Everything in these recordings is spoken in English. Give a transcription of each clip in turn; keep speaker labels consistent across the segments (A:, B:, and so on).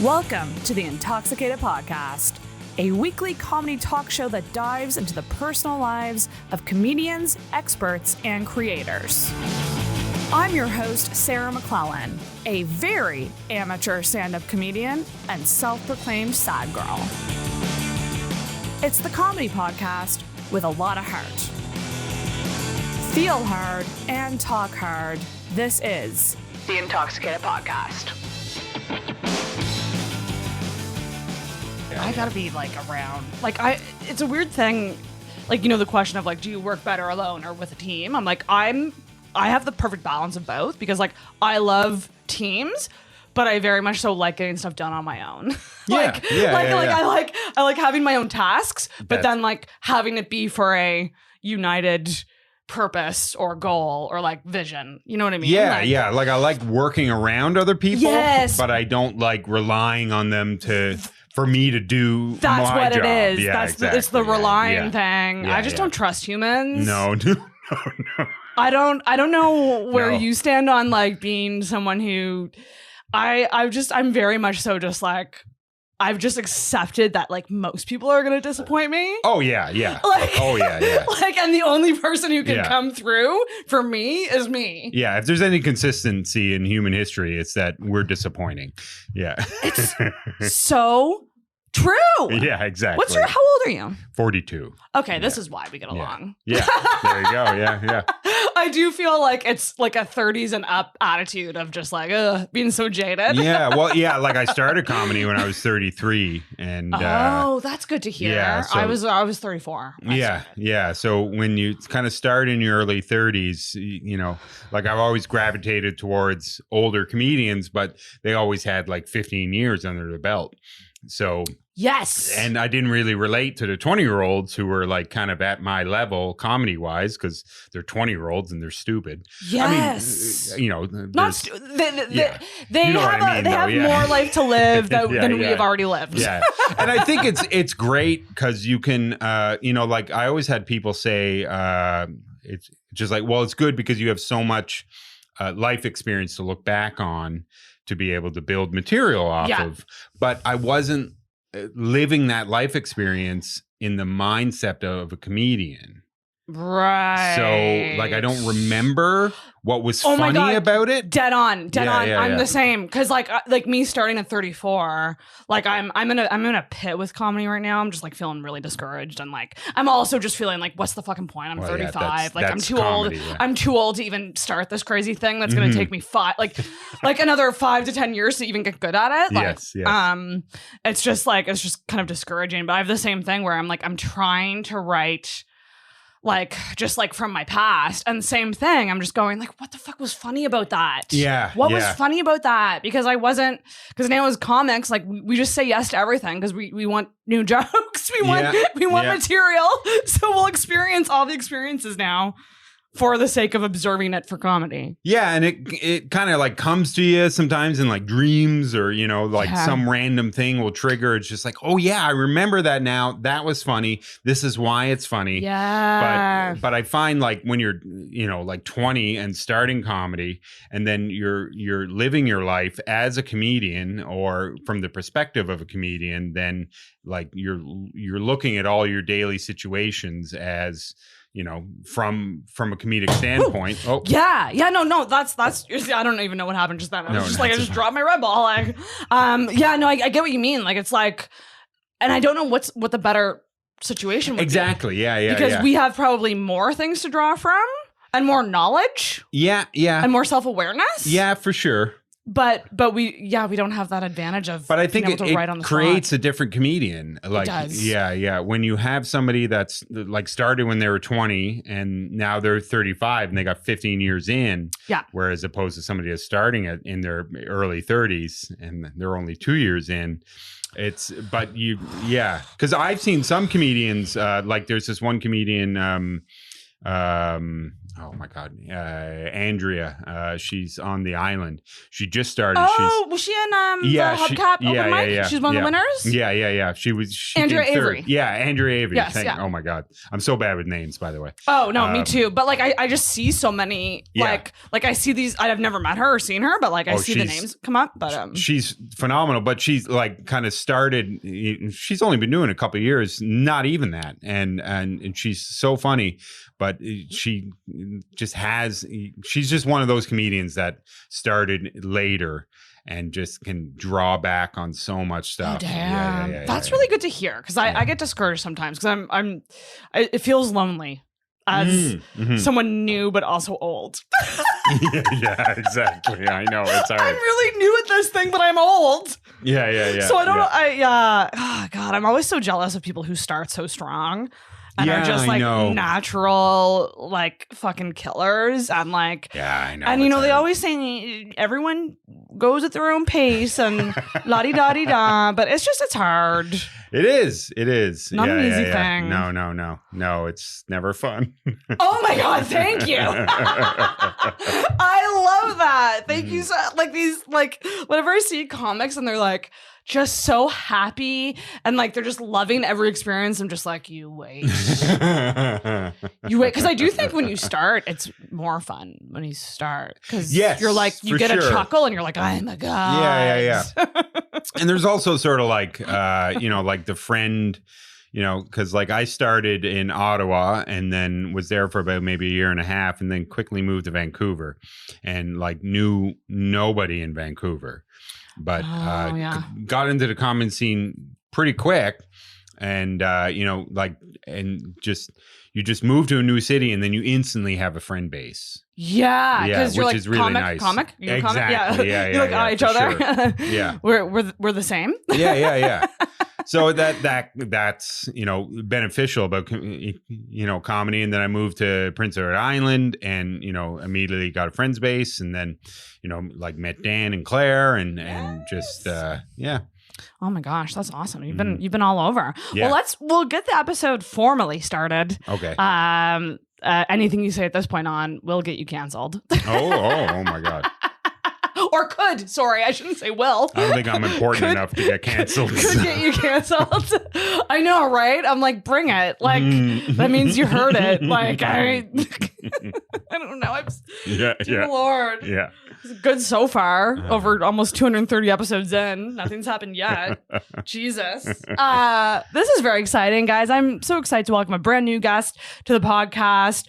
A: Welcome to the Intoxicated Podcast, a weekly comedy talk show that dives into the personal lives of comedians, experts, and creators. I'm your host, Sarah McClellan, a very amateur stand-up comedian and self-proclaimed sad girl. It's the comedy podcast with a lot of heart. Feel hard and talk hard. This is the Intoxicated Podcast. I gotta be around. It's a weird thing. The question of do you work better alone or with a team? I have the perfect balance of both because I love teams, but I very much so like getting stuff done on my own. I like having my own tasks, but then having it be for a united purpose or goal or vision. You know what I mean?
B: I like working around other people,
A: yes,
B: but I don't like relying on them for me to do
A: that's
B: my
A: what
B: job.
A: It is.
B: Exactly.
A: It's the relying thing. I just don't trust humans.
B: No.
A: I don't know where you stand on being someone who I'm very much so just I've just accepted that most people are going to disappoint me.
B: Oh yeah.
A: And the only person who can come through for me is me.
B: Yeah, if there's any consistency in human history, it's that we're disappointing. Yeah.
A: It's so true.
B: Yeah, exactly.
A: How old are you?
B: 42.
A: Okay, this is why we get along.
B: Yeah. There you go. Yeah.
A: I do feel it's a 30s and up attitude of just being so jaded.
B: Yeah. Well, yeah. I started comedy when I was 33, and
A: that's good to hear.
B: Yeah, so,
A: I was 34.
B: Yeah. So when you kind of start in your early 30s, I've always gravitated towards older comedians, but they always had 15 years under the belt. So
A: yes,
B: and I didn't really relate to the 20-year-olds who were kind of at my level comedy wise because they're 20-year-olds and they're stupid.
A: Yes,
B: I mean,
A: they have more life to live than we have already lived.
B: Yeah, and I think it's great because you can, I always had people say, it's just it's good because you have so much life experience to look back on to be able to build material off of. But I wasn't living that life experience in the mindset of a comedian.
A: Right.
B: So I don't remember what was funny about it.
A: Dead on. I'm the same because me starting at 34, I'm in a pit with comedy right now. I'm just feeling really discouraged and I'm also just feeling what's the fucking point? I'm 35.
B: That's
A: I'm too
B: comedy,
A: old.
B: yeah.
A: I'm too old to even start this crazy thing that's going to take me another 5 to 10 years to even get good at it.
B: Yes.
A: It's just kind of discouraging. But I have the same thing where I'm trying to write from my past, and same thing. I'm just going what the fuck was funny about that?
B: Yeah.
A: What was funny about that? Because now as comics, we just say yes to everything because we want new jokes. We want material. So we'll experience all the experiences now for the sake of observing it for comedy.
B: Yeah, and it kind of comes to you sometimes in dreams or some random thing will trigger. It's just oh yeah, I remember that now. That was funny. This is why it's funny.
A: Yeah.
B: But I find when you're 20 and starting comedy and then you're living your life as a comedian or from the perspective of a comedian, then you're looking at all your daily situations as from a comedic standpoint.
A: Ooh. Oh, yeah. No. That's. I don't even know what happened just then. I just dropped my Red Bull. I get what you mean. It's and I don't know what the better situation would be.
B: Exactly. Yeah.
A: Because we have probably more things to draw from and more knowledge.
B: Yeah.
A: And more self-awareness.
B: Yeah, for sure.
A: But we don't have that advantage of.
B: But I think it creates
A: spot.
B: A different comedian.
A: It does.
B: Yeah. When you have somebody that's started when they were 20 and now they're 35 and they got 15 years in. Yeah. Whereas opposed to somebody that's starting in their early 30s and they're only 2 years in. Because I've seen some comedians there's this one comedian. oh my God, Andrea. She's on the island. She just started.
A: Was she in the Hubcap open mic?
B: Yeah.
A: She's one of the winners?
B: Yeah. She
A: Andrea
B: came third.
A: Avery.
B: Yeah, Andrea Avery.
A: Yes, yeah.
B: Oh my God. I'm so bad with names, by the way.
A: Oh, no, me too. But like, I just see so many, like I see these, I've never met her or seen her, but like I see the names come up. But
B: she's phenomenal, but she's like kind of started, she's only been doing a couple of years, not even that. And she's so funny, but she just she's just one of those comedians that started later and just can draw back on so much stuff.
A: Oh, damn. That's really good to hear, because I get discouraged sometimes because it feels lonely as someone new but also old.
B: yeah, exactly. I know, it's hard.
A: I'm really new at this thing, but I'm old.
B: Yeah.
A: So I don't know. Oh God, I'm always so jealous of people who start so strong and are just like natural, like fucking killers. And like,
B: yeah, I know.
A: And they always say everyone goes at their own pace and la-di-da-di-da, but it's hard.
B: It is.
A: Not an easy thing.
B: No, it's never fun.
A: Oh my God, thank you. I love that. Thank you. So, like these, like whenever I see comics and they're like just so happy and like they're just loving every experience, I'm just like, you wait. Because I do think when you start, it's more fun when you start, because you're like, you get a chuckle and you're like, I'm a god.
B: Yeah. And there's also sort of like, like the friend, because like I started in Ottawa and then was there for about maybe a year and a half and then quickly moved to Vancouver and like knew nobody in Vancouver, but got into the comedy scene pretty quick. And, you just move to a new city and then you instantly have a friend base.
A: Yeah, because you're
B: which
A: like
B: is really nice.
A: Comic? You're
B: exactly. Yeah.
A: You look at each other.
B: Sure. Yeah.
A: We're the same.
B: Yeah. So that's beneficial about comedy. And then I moved to Prince Edward Island and immediately got a friends base and then like met Dan and Claire and just
A: Oh my gosh, that's awesome. You've been all over.
B: Yeah.
A: Well, we'll get the episode formally started.
B: Okay.
A: Anything you say at this point on will get you canceled.
B: Oh my God.
A: Or could. Sorry, I shouldn't say will.
B: I don't think I'm important enough to get canceled.
A: Could get you canceled. I know, right? I'm like, bring it. Like, that means you heard it. Like, I don't know. Dear Lord.
B: Yeah.
A: It's good so far. Over almost 230 episodes in. Nothing's happened yet. Jesus. This is very exciting, guys. I'm so excited to welcome a brand new guest to the podcast.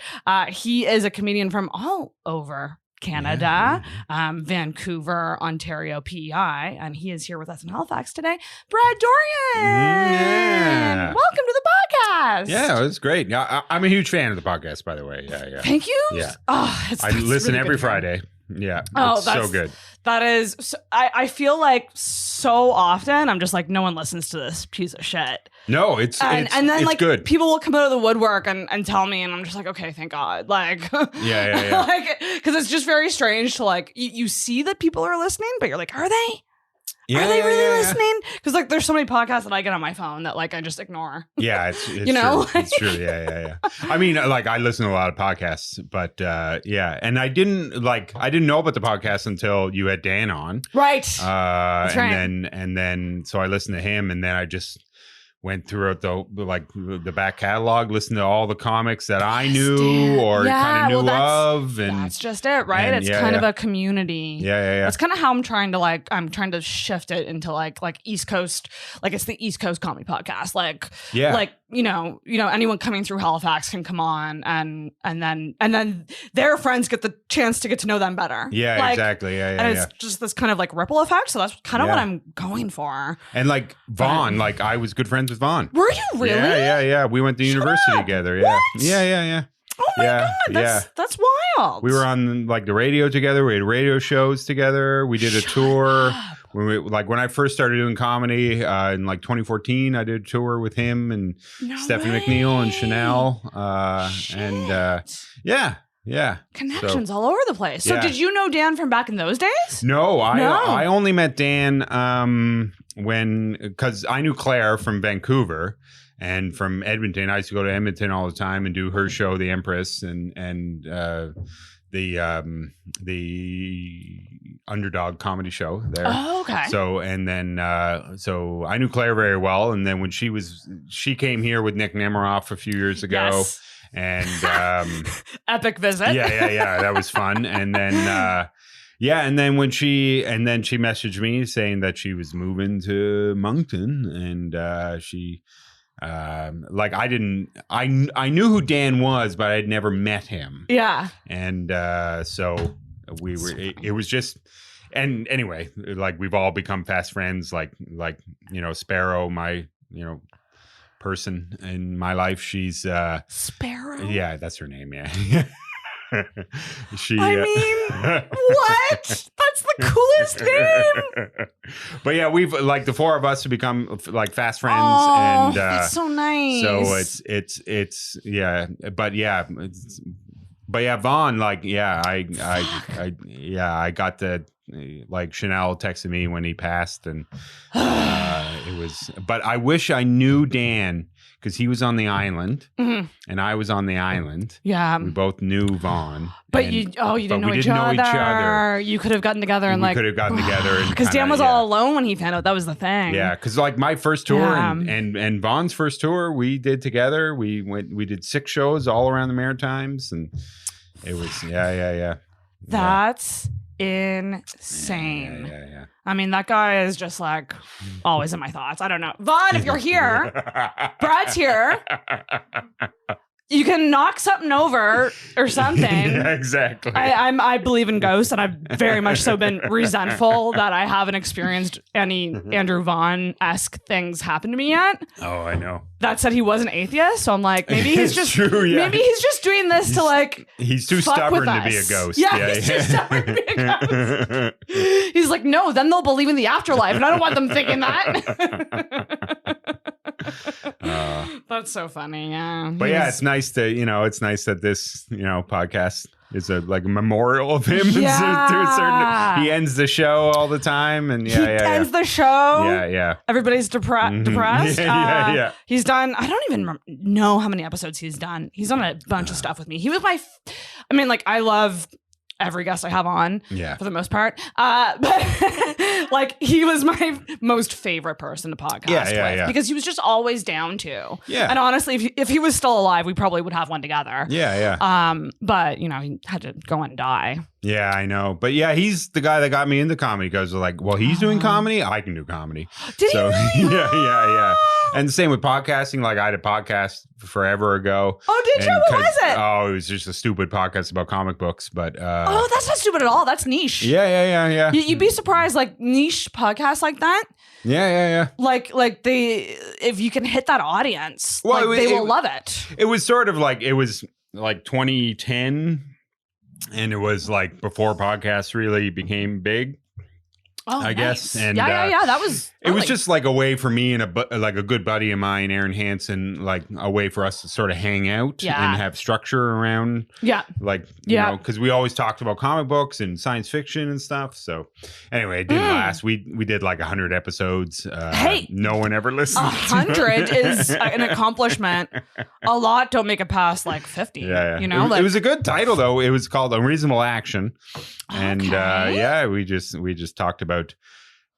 A: He is a comedian from all over Canada, Vancouver, Ontario, PEI, and he is here with us in Halifax today. Brad Doiron!
B: Yeah.
A: Welcome to the podcast!
B: Yeah, it was great. I'm a huge fan of the podcast, by the way. Yeah.
A: Thank you?
B: Yeah.
A: Oh,
B: I listen
A: really
B: every Friday. Yeah.
A: Oh,
B: it's so good.
A: That is, I feel like so often I'm just like, no one listens to this piece of shit.
B: No, it's like good.
A: People will come out of the woodwork and tell me, and I'm just like, okay, thank God. Like,
B: yeah.
A: Like, because it's just very strange to like, you see that people are listening, but you're like, are they?
B: Yeah,
A: are they really listening? Because like, there's so many podcasts that I get on my phone that like I just ignore.
B: Yeah, it's
A: you know,
B: true. It's true. Yeah. I mean, like I listen to a lot of podcasts, but and I didn't know about the podcast until you had Dan on,
A: right?
B: That's right. And then so I listened to him, and then I just went throughout the back catalog, listened to all the comics that I knew or kind of knew of, and
A: that's just it, right? It's kind of a community.
B: Yeah.
A: That's kind of how I'm trying to shift it into like East Coast, like it's the East Coast comedy podcast, like anyone coming through Halifax can come on, and then their friends get the chance to get to know them better.
B: Yeah,
A: like,
B: exactly. Yeah.
A: And it's just this kind of like ripple effect. So that's kind of what I'm going for.
B: And like Vaughn, like I was good friends with Vaughn.
A: Were you really?
B: Yeah. We went to university together. Yeah.
A: What?
B: Yeah.
A: Oh my God, that's wild.
B: We were on like the radio together. We had radio shows together. We did a tour. When I first started doing comedy in like 2014, I did a tour with him and Stephanie McNeil and Chanel. Yeah.
A: Connections all over the place. So did you know Dan from back in those days?
B: No, I only met Dan because I knew Claire from Vancouver and from Edmonton. I used to go to Edmonton all the time and do her show, The Empress, and the Underdog comedy show there.
A: Oh, okay.
B: So I knew Claire very well, and then when she came here with Nick Nemiroff a few years ago.
A: Yes.
B: And
A: epic visit.
B: Yeah, that was fun. And then and then she messaged me saying that she was moving to Moncton, and she I knew who Dan was, but I'd never met him.
A: Yeah.
B: And so we were it was just, and anyway, like we've all become fast friends, like Sparrow, my person in my life. She's
A: Sparrow.
B: Yeah, that's her name. Yeah.
A: What? That's the coolest name.
B: But yeah, we've the four of us have become like fast friends.
A: Oh,
B: and
A: that's so nice.
B: So it's yeah, but yeah, Vaughn, I got the Chanel texted me when he passed, and it was. But I wish I knew Dan, because he was on the island, and I was on the island.
A: Yeah,
B: we both knew Vaughn.
A: But you didn't know each other. You could have gotten together and because Dan was all alone when he found out. That was the thing.
B: Yeah, because my first tour and Vaughn's first tour we did together. We did 6 shows all around the Maritimes, and it was yeah.
A: That's insane.
B: Yeah.
A: I mean, that guy is just always in my thoughts. I don't know. Vaughn, if you're here, Brad's here. You can knock something over or something.
B: Yeah, exactly.
A: I believe in ghosts, and I've very much so been resentful that I haven't experienced any Andrew Vaughn-esque things happen to me yet.
B: Oh, I know.
A: That said, he was an athist, so I'm like, maybe he's just
B: true, yeah.
A: Maybe he's just doing this to
B: he's too stubborn to be a ghost.
A: Yeah, he's too stubborn to be a ghost. He's like, no, then they'll believe in the afterlife, and I don't want them thinking that. That's so funny, yeah.
B: But yeah, it's nice to it's nice that this podcast is a memorial of him.
A: Yeah.
B: He ends the show all the time, and
A: he ends the show.
B: Yeah.
A: Everybody's depressed.
B: Yeah.
A: He's done. I don't even know how many episodes he's done. He's done a bunch of stuff with me. He was I love every guest I have on, for the most part. But he was my most favorite person to podcast with because he was just always down to.
B: Yeah.
A: And honestly, if he was still alive, we probably would have one together.
B: Yeah.
A: But he had to go and die.
B: Yeah, I know. But yeah, he's the guy that got me into comedy, because he's doing comedy, I can do comedy.
A: Did he really?
B: Yeah. And the same with podcasting. I had a podcast forever ago.
A: Oh, did you? What was it?
B: Oh, it was just a stupid podcast about comic books. But
A: oh, that's not stupid at all. That's niche.
B: Yeah.
A: You'd be surprised, niche podcasts like that.
B: Yeah.
A: If you can hit that audience, they will love it.
B: It was sort of it was 2010, and it was before podcasts really became big.
A: Oh,
B: I guess. And
A: yeah. That was.
B: It was just a way for me and a good buddy of mine, Aaron Hansen, a way for us to sort of hang out and have structure around. Yeah. Because we always talked about comic books and science fiction and stuff. So anyway, it didn't last. We did 100 episodes.
A: Hey,
B: no one ever listened.
A: 100 is an accomplishment. A lot don't make it past 50.
B: Yeah. It was a good title though. It was called Unreasonable Action, and we just talked about.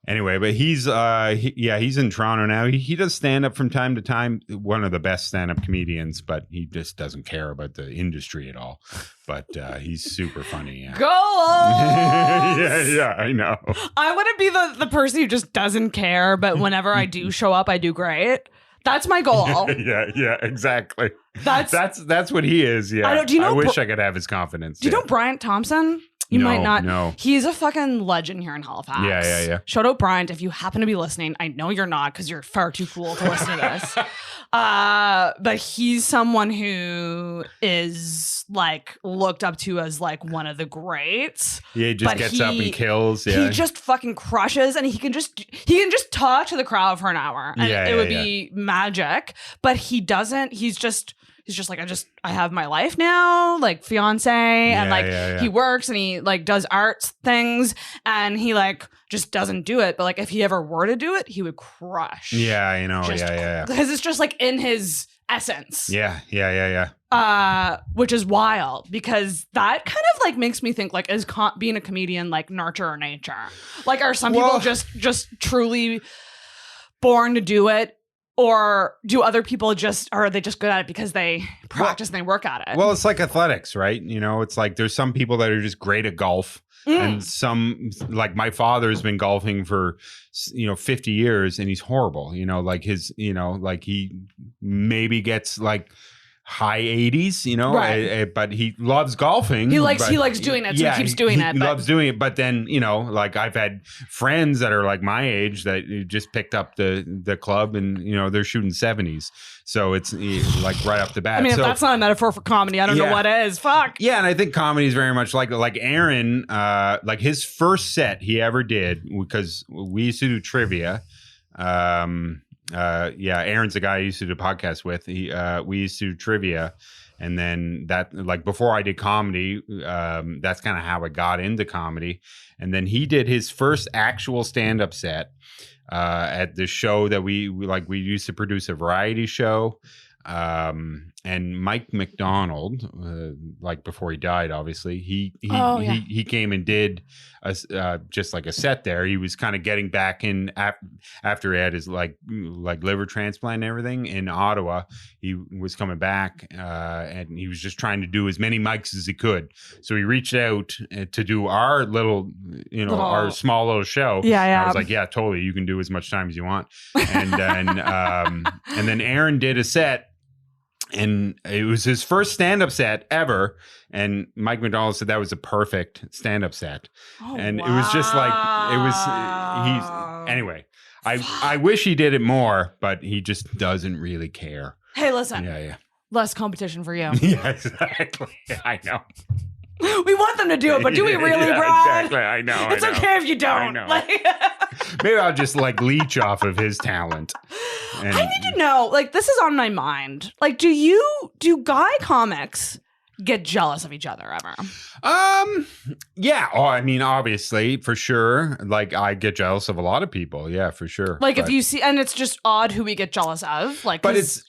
B: Anyway, but he's in Toronto now. He does stand up from time to time. One of the best stand up comedians, but he just doesn't care about the industry at all. But he's super funny. Yeah.
A: Go on!
B: Yeah, I know.
A: I want to be the person who just doesn't care, but whenever I do show up, I do great. That's my goal.
B: Yeah, exactly. That's what he is. Yeah. I wish I could have his confidence.
A: Do you know Bryant Thompson? You might not.
B: No.
A: He's a fucking legend here in Halifax.
B: Yeah.
A: Shout out Bryant if you happen to be listening. I know you're not because you're far too cool to listen to this. But he's someone who is looked up to as one of the greats.
B: Yeah, he just gets up and kills. Yeah.
A: He just fucking crushes, and he can just talk to the crowd for an hour, and it would be magic. But he doesn't. He's he's just like, I have my life now, like fiance, and like he works and he like does art things, and he like just doesn't do it. But like if he ever were to do it, he would crush.
B: Yeah, you know,
A: Because it's just like in his essence.
B: Yeah.
A: Which is wild, because that kind of like makes me think, like, is being a comedian like nurture or nature? Like, are some people just truly born to do it? Or do other people are they just good at it because they practice and they work at it?
B: Well, it's like athletics, right? You know, it's like there's some people that are just great at golf. And some, like my father has been golfing for, 50 years and he's horrible. You know, like like he maybe gets like high 80s, right. But he loves golfing.
A: He likes doing it, so he keeps doing it.
B: He loves doing it, but then, like I've had friends that are like my age that just picked up the club and, they're shooting 70s. So it's like right off the bat.
A: I mean, if that's not a metaphor for comedy, I don't know what is. Fuck.
B: Yeah, and I think comedy is very much like Aaron, like his first set he ever did, because we used to do trivia. Aaron's the guy I used to do a podcast with. We used to do trivia, and then that, like, before I did comedy, that's kind of how I got into comedy. And then he did his first actual stand-up set at the show that we used to produce a variety show. And Mike McDonald, like before he died, obviously, he came and did just like a set there. He was kind of getting back in after he had his like liver transplant and everything in Ottawa. He was coming back, and he was just trying to do as many mics as he could. So he reached out to do our little, our small little show.
A: Yeah.
B: And I was like, yeah, totally. You can do as much time as you want. And then, and then Aaron did a set. And it was his first stand-up set ever. And Mike McDonald said that was a perfect stand-up set. And it was just like, anyway, I wish he did it more, but he just doesn't really care.
A: Hey, listen.
B: Yeah.
A: Less competition for you.
B: Yeah, exactly. I know.
A: We want them to do it, but do we really, Brad?
B: Exactly. I know.
A: It's okay if you don't.
B: Maybe I'll just like leech off of his talent.
A: And I need to know, like, this is on my mind. Like, do guy comics get jealous of each other ever?
B: Yeah. Oh, I mean, obviously, for sure. Like, I get jealous of a lot of people. Yeah, for sure.
A: Like, if you see, and it's just odd who we get jealous of. Like,
B: but it's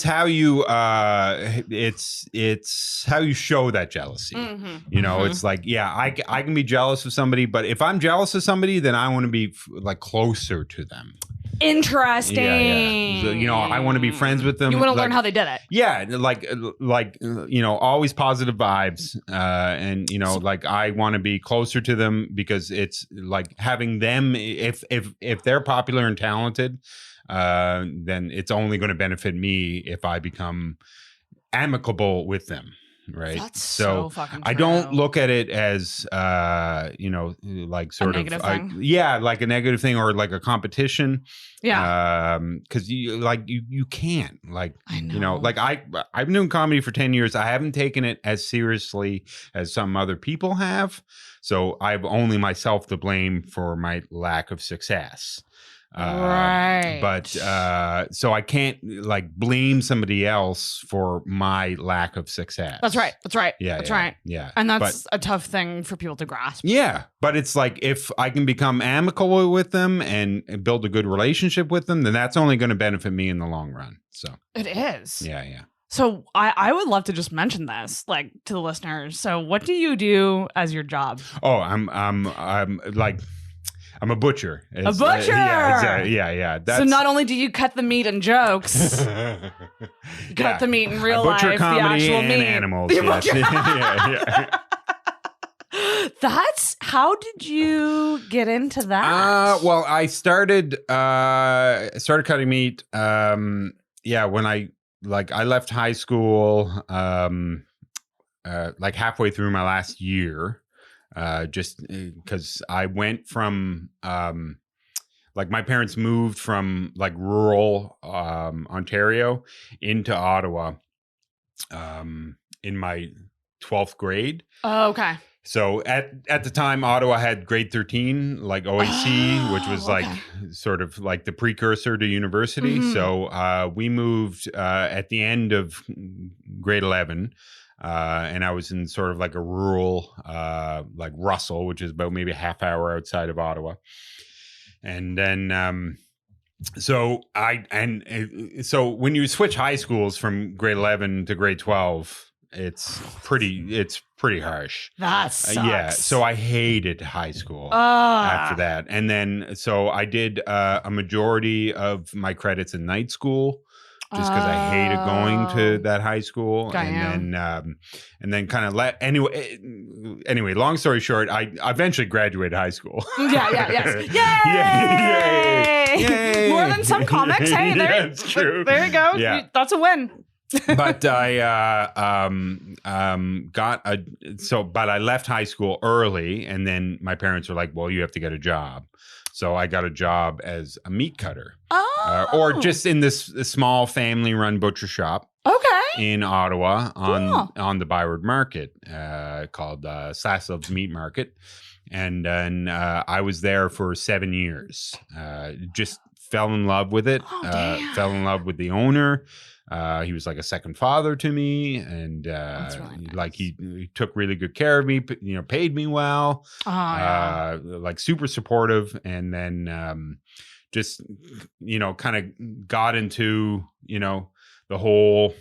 B: how you it's how you show that jealousy. Mm-hmm. It's like, yeah, I can be jealous of somebody, but if I'm jealous of somebody, then I want to be like closer to them.
A: Interesting.
B: So, I want to be friends with them.
A: You want to learn how they did it.
B: Yeah, like always positive vibes, and like I want to be closer to them, because it's like having them. If they're popular and talented, then it's only going to benefit me if I become amicable with them. Right.
A: That's so fucking true.
B: I don't look at it as like sort
A: a negative thing.
B: Like a negative thing or like a competition.
A: Yeah.
B: Because you can't, like,
A: I know.
B: Like I've been doing comedy for 10 years. I haven't taken it as seriously as some other people have. So I've only myself to blame for my lack of success.
A: Right.
B: But so I can't like blame somebody else for my lack of success.
A: That's right.
B: Yeah.
A: That's right.
B: Yeah.
A: And that's a tough thing for people to grasp.
B: Yeah. But it's like, if I can become amicable with them and build a good relationship with them, then that's only going to benefit me in the long run. So
A: it is.
B: Yeah.
A: So I would love to just mention this, like, to the listeners. So what do you do as your job?
B: Oh, I'm a butcher.
A: A butcher.
B: Yeah, exactly. Yeah.
A: So not only do you cut the meat and jokes, you cut the meat in real life, the actual
B: and
A: meat.
B: Animals. Yes. Yeah.
A: That's how did you get into that?
B: Well, I started cutting meat. When I left high school, like halfway through my last year. Just because I went from like my parents moved from like rural Ontario into Ottawa in my 12th grade.
A: Oh, okay.
B: So at the time, Ottawa had grade 13, like OAC, which was like sort of like the precursor to university.
A: Mhm.
B: So we moved at the end of grade 11. And I was in sort of like a rural, like Russell, which is about maybe a half hour outside of Ottawa. And then, so when you switch high schools from grade 11 to grade 12, it's pretty harsh.
A: That sucks.
B: Yeah. So I hated high school after that. And then, so I did a majority of my credits in night school, just because I hated going to that high school. And then kind of anyway, long story short, I eventually graduated high school.
A: Yay! More than some comics. Hey,
B: that's true.
A: There you go.
B: Yeah.
A: That's a win.
B: But I but I left high school early, and then my parents were like, well, you have to get a job. So I got a job as a meat cutter. Or just in this small family-run butcher shop.
A: Okay.
B: In Ottawa on the Byward Market, called Saslov's Meat Market. And then I was there for 7 years. Just fell in love with it. Fell in love with the owner. He was like a second father to me, and really nice. Like he took really good care of me. Paid me well. Like super supportive, and then just kind of got into the whole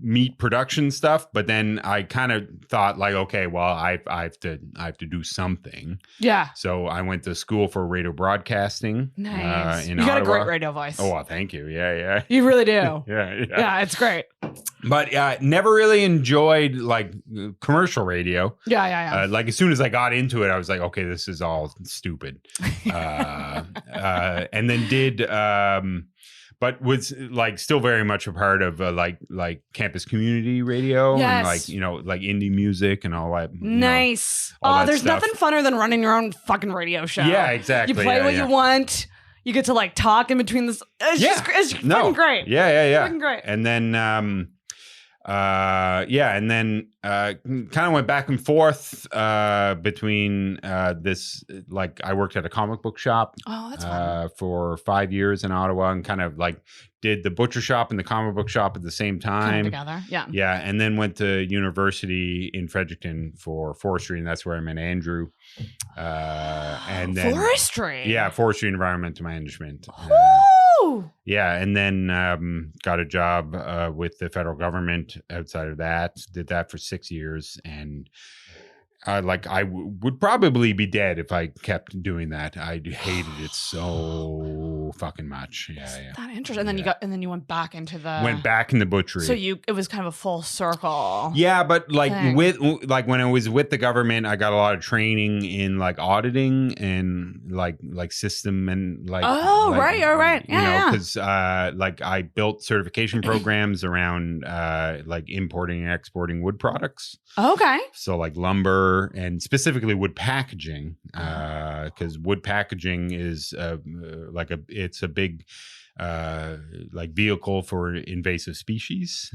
B: meat production stuff. But then I kind of thought like, okay, well, I have to do something. Yeah. So I went to school for radio broadcasting.
A: Nice.
B: In
A: you got
B: Ottawa.
A: a great radio voice.
B: Oh, well, thank you. Yeah.
A: You really do.
B: Yeah,
A: it's great.
B: But never really enjoyed like commercial radio.
A: Yeah.
B: Like as soon as I got into it, I was like, okay, this is all stupid. And then did. But was like still very much a part of like campus community radio and like like indie music and all that.
A: Nice. There's nothing funner than running your own fucking radio show.
B: Yeah, exactly.
A: You play what you want. You get to like talk in between this. It's fucking great.
B: Yeah.
A: Fucking great.
B: And then and then kind of went back and forth between this, like I worked at a comic book shop for 5 years in Ottawa, and kind of like did the butcher shop and the comic book shop at the same time.
A: Together, yeah.
B: Yeah, and then went to university in Fredericton for forestry, and that's where I met Andrew. And then
A: forestry?
B: Yeah, forestry and environmental management. Yeah, and then got a job with the federal government outside of that. Did that for 6 years, and I would probably be dead if I kept doing that. I hated it so fucking much. Yeah.
A: That interesting. And then you went back into
B: the butchery.
A: So it was kind of a full circle.
B: Yeah, but like when I was with the government, I got a lot of training in like auditing and like system and like.
A: Oh, right. All right. Yeah.
B: Because like I built certification programs around like importing and exporting wood products.
A: Okay.
B: So like lumber and specifically wood packaging, because wood packaging is it's a big like vehicle for invasive species.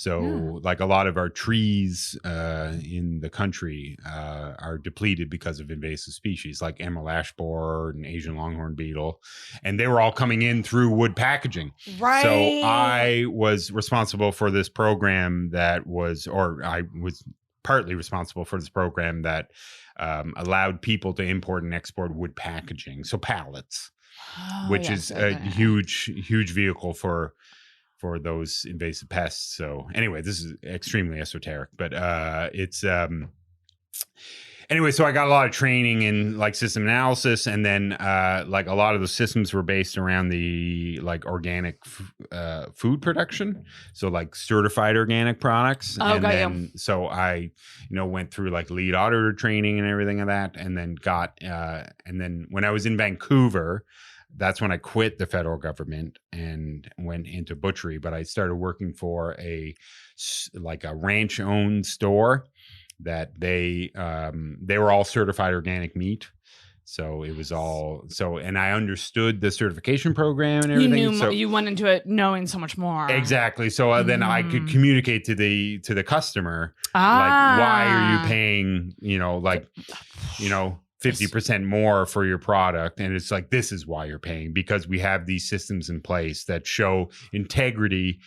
B: Like a lot of our trees in the country are depleted because of invasive species like emerald ash borer and Asian longhorn beetle, and they were all coming in through wood packaging.
A: Right.
B: So I was responsible for this program I was partly responsible for this program that allowed people to import and export wood packaging, so pallets, which is a huge vehicle for those invasive pests. So anyway, this is extremely esoteric, but it's anyway, so I got a lot of training in like system analysis, and then like a lot of the systems were based around the like organic food production, so like certified organic products. So I went through like lead auditor training and everything of that, and then and then when I was in Vancouver, that's when I quit the federal government and went into butchery. But I started working for a ranch owned store that they were all certified organic meat. So it was all and I understood the certification program and everything.
A: You went into it knowing so much more.
B: Exactly. So then I could communicate to the customer, like, why are you paying, 50% more for your product? And it's like, this is why you're paying, because we have these systems in place that show integrity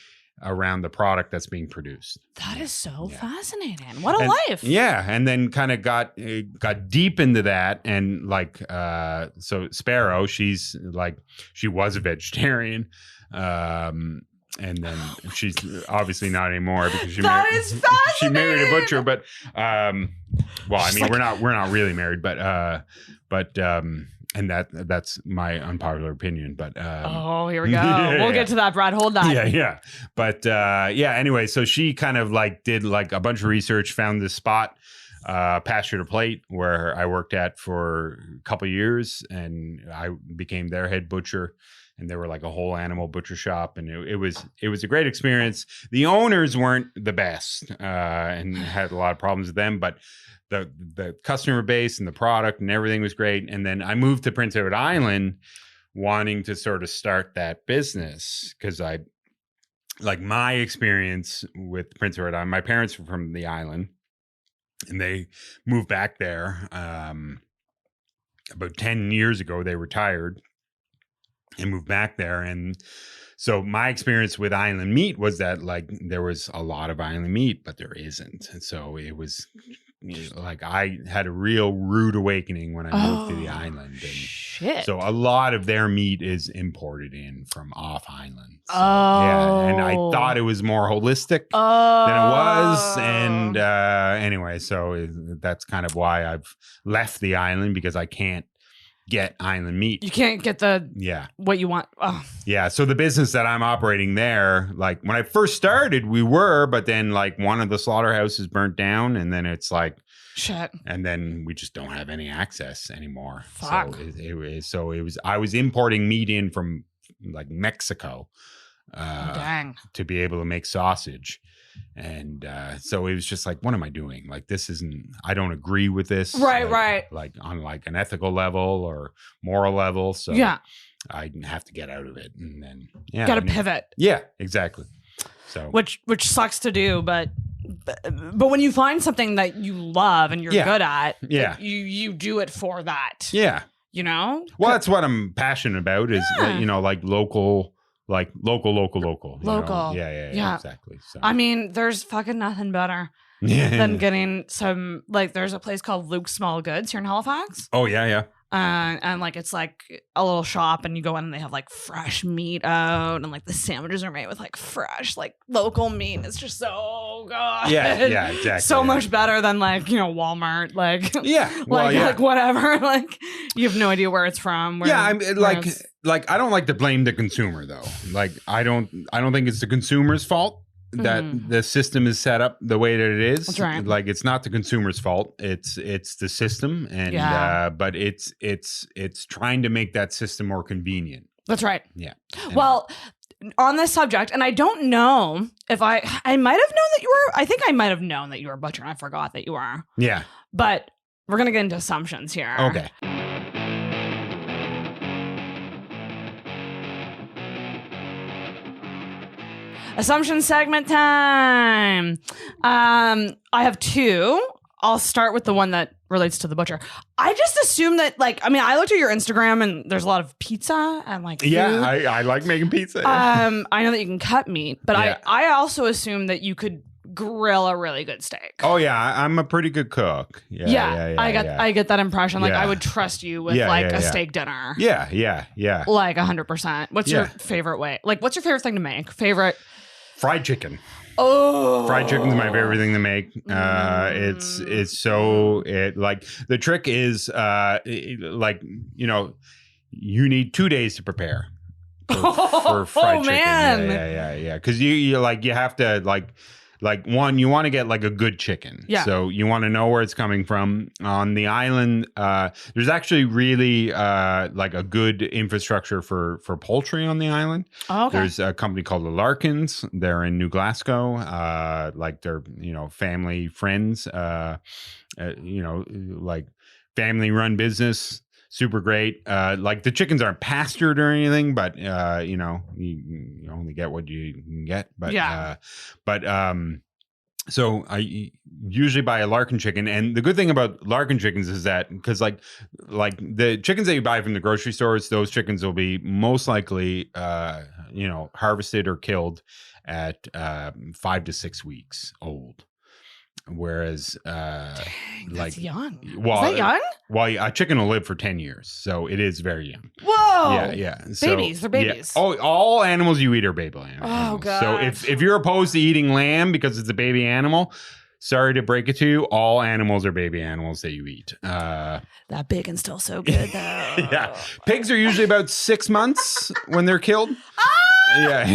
B: around the product that's being produced.
A: That is so fascinating. What a life.
B: Yeah. And then kind of got deep into that. And like, so Sparrow, she was a vegetarian. And then she's obviously not anymore because she married a butcher. But we're not really married, but and that's my unpopular opinion. But
A: here we go. We'll get to that, Brad. Hold on.
B: Yeah. But anyway, so she kind of like did like a bunch of research, found this spot, Pasture to Plate, where I worked at for a couple of years, and I became their head butcher. And they were like a whole animal butcher shop, and it was a great experience. The owners weren't the best, and had a lot of problems with them, but the customer base and the product and everything was great. And then I moved to Prince Edward Island, wanting to sort of start that business, because my experience with Prince Edward Island, my parents were from the island, and they moved back there about 10 years ago. They retired and moved back there. And so my experience with island meat was that like there was a lot of island meat, but there isn't. And so it was like I had a real rude awakening when I moved to the island. And
A: shit.
B: So a lot of their meat is imported in from off island. So, yeah. And I thought it was more holistic than it was. And anyway, so that's kind of why I've left the island, because I can't get island meat.
A: You can't get what you want. Oh.
B: Yeah. So the business that I'm operating there, like when I first started, we were, but then like one of the slaughterhouses burnt down, and then it's like
A: shit.
B: And then we just don't have any access anymore.
A: Fuck.
B: So it was I was importing meat in from like Mexico to be able to make sausage. And so it was just like, what am I doing? Like, this isn't, I don't agree with this.
A: Right.
B: Like on like an ethical level or moral level. So
A: yeah,
B: I have to get out of it. And then,
A: got to pivot.
B: Yeah, exactly. So,
A: which sucks to do, but when you find something that you love and you're good at, you do it for that.
B: Yeah.
A: Well,
B: that's what I'm passionate about is, like local. Like local. Yeah, exactly. So.
A: I mean, there's fucking nothing better than getting some, like, there's a place called Luke's Small Goods here in Halifax.
B: Oh, yeah.
A: And like, it's like a little shop, and you go in and they have like fresh meat out, and like the sandwiches are made with like fresh, like local meat. It's just so good.
B: Yeah, exactly.
A: So much better than like, Walmart, like, like whatever. Like, you have no idea where it's from.
B: I'm like, I don't like to blame the consumer though. Like, I don't think it's the consumer's fault that the system is set up the way that it is.
A: That's right.
B: Like, it's not the consumer's fault. It's the system, and but it's trying to make that system more convenient.
A: That's right.
B: Yeah.
A: Well, on this subject, and I don't know if I might have known that you were. I think I might have known that you were a butcher, and I forgot that you are.
B: Yeah.
A: But we're gonna get into assumptions here.
B: Okay.
A: Assumption segment time. I have two. I'll start with the one that relates to the butcher. I just assume that, like, I mean, I looked at your Instagram and there's a lot of pizza and like food.
B: Yeah, I like making pizza.
A: I know that you can cut meat, but I also assume that you could grill a really good steak.
B: Oh yeah, I'm a pretty good cook. Yeah.
A: I get that impression. Like, I would trust you with a steak dinner.
B: Yeah.
A: Like 100%. What's your favorite way? Like, what's your favorite thing to make?
B: Fried chicken.
A: Oh,
B: fried chicken's my favorite thing to make. Like, the trick is you need 2 days to prepare for fried chicken.
A: Man.
B: Yeah. Because you have to one, you want to get like a good chicken.
A: Yeah.
B: So you want to know where it's coming from. On the island, there's actually really like a good infrastructure for poultry on the island.
A: Oh, okay.
B: There's a company called the Larkins. They're in New Glasgow. Like, they're, family friends, like family run business. super great. Like the chickens aren't pastured or anything, but you know, you only get what you can get. But so I usually buy a Larkin chicken, and the good thing about Larkin chickens is that because like the chickens that you buy from the grocery stores, those chickens will be most likely you know, harvested or killed at 5 to 6 weeks old. Whereas
A: Dang,
B: like
A: that's young.
B: well,
A: Is that young?
B: Well, a chicken will live for 10 years, so it is very young.
A: Whoa.
B: Yeah. So,
A: Babies, they're babies.
B: Yeah. Oh, all animals you eat are baby animals.
A: Oh, God.
B: So if you're opposed to eating lamb because it's a baby animal, sorry to break it to you, all animals are baby animals that you eat.
A: That bacon's still so good, though.
B: Yeah. Pigs are usually about 6 months when they're killed. Yeah.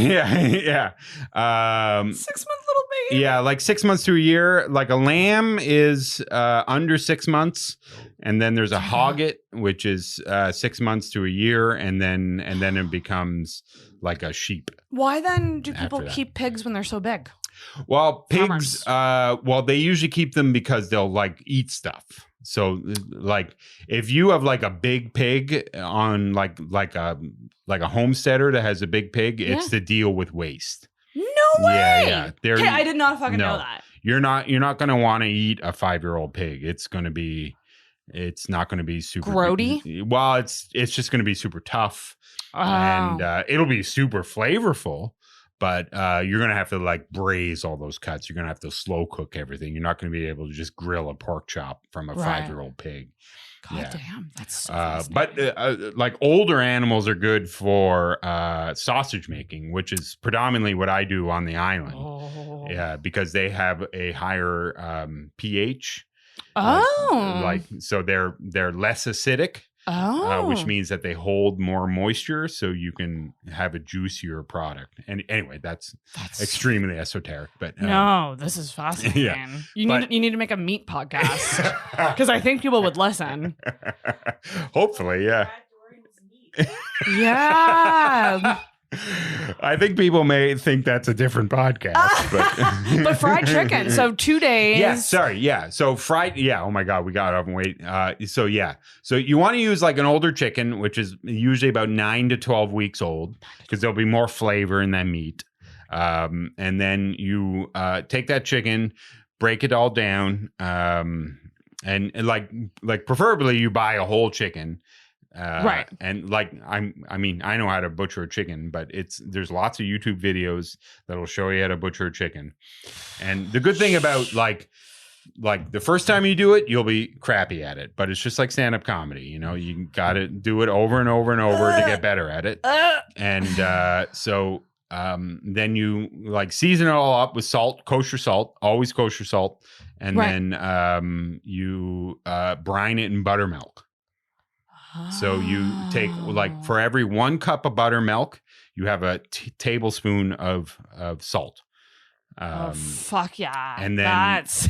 A: 6-month little baby.
B: Yeah, like 6 months to a year. Like a lamb is under 6 months, and then there's a hogget, which is 6 months to a year, and then it becomes like a sheep.
A: Why then do people
B: After that.
A: keep pigs when they're so big?
B: Well, pigs, they usually keep them because they'll like eat stuff. So like if you have like a big pig on like a homesteader that has a big pig, it's to deal with waste.
A: No way.
B: Yeah.
A: Okay, I did not fucking know that.
B: You're not going to want to eat a 5-year-old pig. It's not going to be super
A: grody.
B: Well, it's just going to be super tough, and it'll be super flavorful. But you're going to have to like braise all those cuts. You're going to have to slow cook everything. You're not going to be able to just grill a pork chop from a 5-year-old pig.
A: God damn, that's so
B: but like older animals are good for sausage making, which is predominantly what I do on the island.
A: Oh.
B: Yeah, because they have a higher pH. So they're less acidic. Which means that they hold more moisture, so you can have a juicier product. And anyway, that's extremely esoteric. But
A: no, this is fascinating.
B: Yeah,
A: you need to make a meat podcast because I think people would listen.
B: Hopefully, yeah.
A: Yeah.
B: I think people may think that's a different podcast,
A: but fried chicken. So 2 days.
B: Yeah, sorry. Yeah. So fried. Yeah. Oh my God. We got off and wait. So you want to use like an older chicken, which is usually about 9 to 12 weeks old, because there'll be more flavor in that meat. And then you take that chicken, break it all down, and like preferably you buy a whole chicken.
A: Right.
B: And like I know how to butcher a chicken, but there's lots of YouTube videos that'll show you how to butcher a chicken. And the good thing about like the first time you do it, you'll be crappy at it, but it's just like stand-up comedy, you know, you got to do it over and over and over to get better at it. And so then you like season it all up with salt, kosher salt, always kosher salt, and then you brine it in buttermilk. So you take like for every 1 cup of buttermilk, you have a tablespoon of salt.
A: Fuck yeah!
B: And then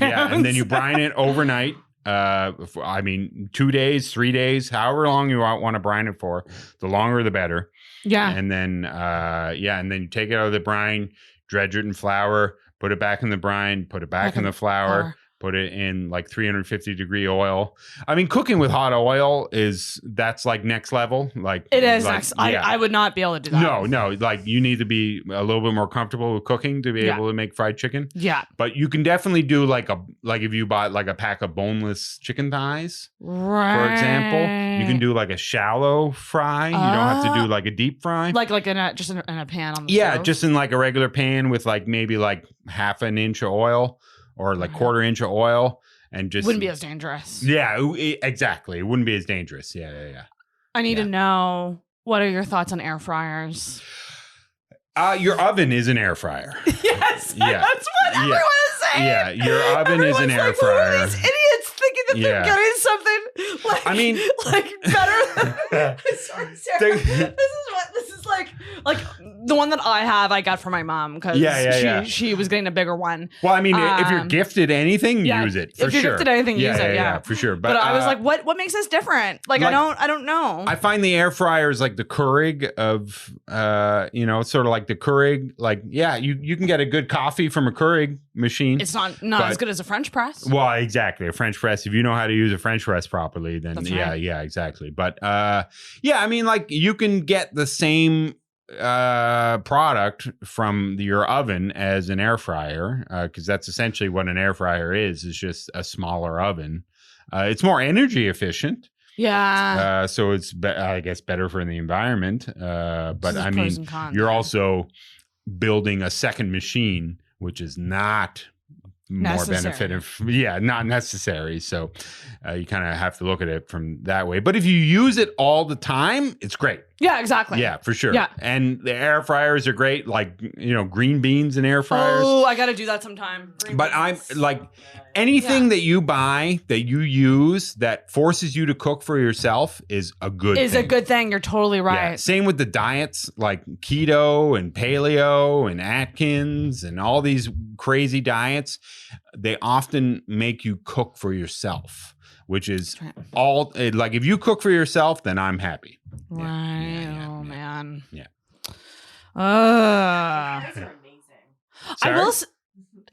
A: and
B: then you brine it overnight. 2 days, 3 days, however long you want to brine it for. The longer, the better.
A: Yeah.
B: And then and then you take it out of the brine, dredge it in flour, put it back in the brine, put it back in the flour. Put it in like 350 degree oil. I mean, cooking with hot oil that's like next level. Like
A: it is
B: like,
A: next. I would not be able to do that.
B: No. Like you need to be a little bit more comfortable with cooking to be able to make fried chicken. Yeah. But you can definitely do like if you bought like a pack of boneless chicken thighs, for example, you can do like a shallow fry. You don't have to do like a deep fry.
A: Like in a pan on the stove?
B: Just in like a regular pan with like maybe like half an inch of oil. Or like quarter inch of oil, and just
A: wouldn't be as dangerous.
B: Yeah, exactly. It wouldn't be as dangerous. Yeah.
A: I need to know, what are your thoughts on air fryers?
B: Your oven is an air fryer.
A: Yes, that's what everyone is saying.
B: Yeah, your oven is an air fryer.
A: Who are these idiots thinking that they're getting something like, better than sorry. This is like the one that I have, I got from my mom because she was getting a bigger one.
B: Well, I mean, if you're gifted anything, use it for sure.
A: If you're gifted anything, use it. Yeah,
B: for sure.
A: But I was like, what makes this different? Like I don't know.
B: I find the air fryer is like the Keurig of, sort of like the Keurig. Like, you can get a good coffee from a Keurig machine.
A: It's not as good as a French press.
B: Well, exactly. A French press. If you know how to use a French press properly, then exactly. But I mean, like you can get the same product from your oven as an air fryer, because that's essentially what an air fryer is just a smaller oven. It's more energy efficient.
A: Yeah.
B: So it's, I guess, better for the environment. But I mean, you're also building a second machine, which is not more beneficial. Not necessary. So you kind of have to look at it from that way. But if you use it all the time, it's great.
A: Yeah, exactly.
B: Yeah, for sure.
A: Yeah.
B: And the air fryers are great, like, green beans and air fryers.
A: Oh, I got to do that sometime.
B: I'm like anything that you buy, that you use, that forces you to cook for yourself is a good thing.
A: A good thing. You're totally right.
B: Yeah. Same with the diets, like keto and paleo and Atkins and all these crazy diets. They often make you cook for yourself, which is all like if you cook for yourself, then I'm happy.
A: Right. Man.
B: Yeah.
C: Fries are amazing.
A: I will.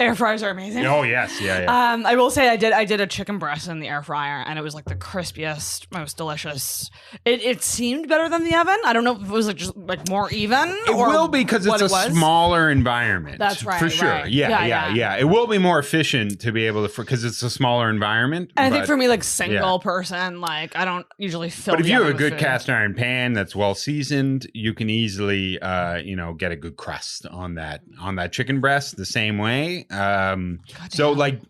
A: Air fryers are amazing.
B: Oh yes, yeah.
A: I will say I did a chicken breast in the air fryer, and it was like the crispiest, most delicious. It seemed better than the oven. I don't know if it was like just like more even.
B: It will be because it's a smaller environment.
A: That's right,
B: for sure.
A: Right.
B: Yeah. It will be more efficient to be able to because it's a smaller environment.
A: And I think for me, like single person, like I don't usually fill.
B: But if you have a good cast iron pan that's well seasoned, you can easily, get a good crust on that chicken breast the same way. So like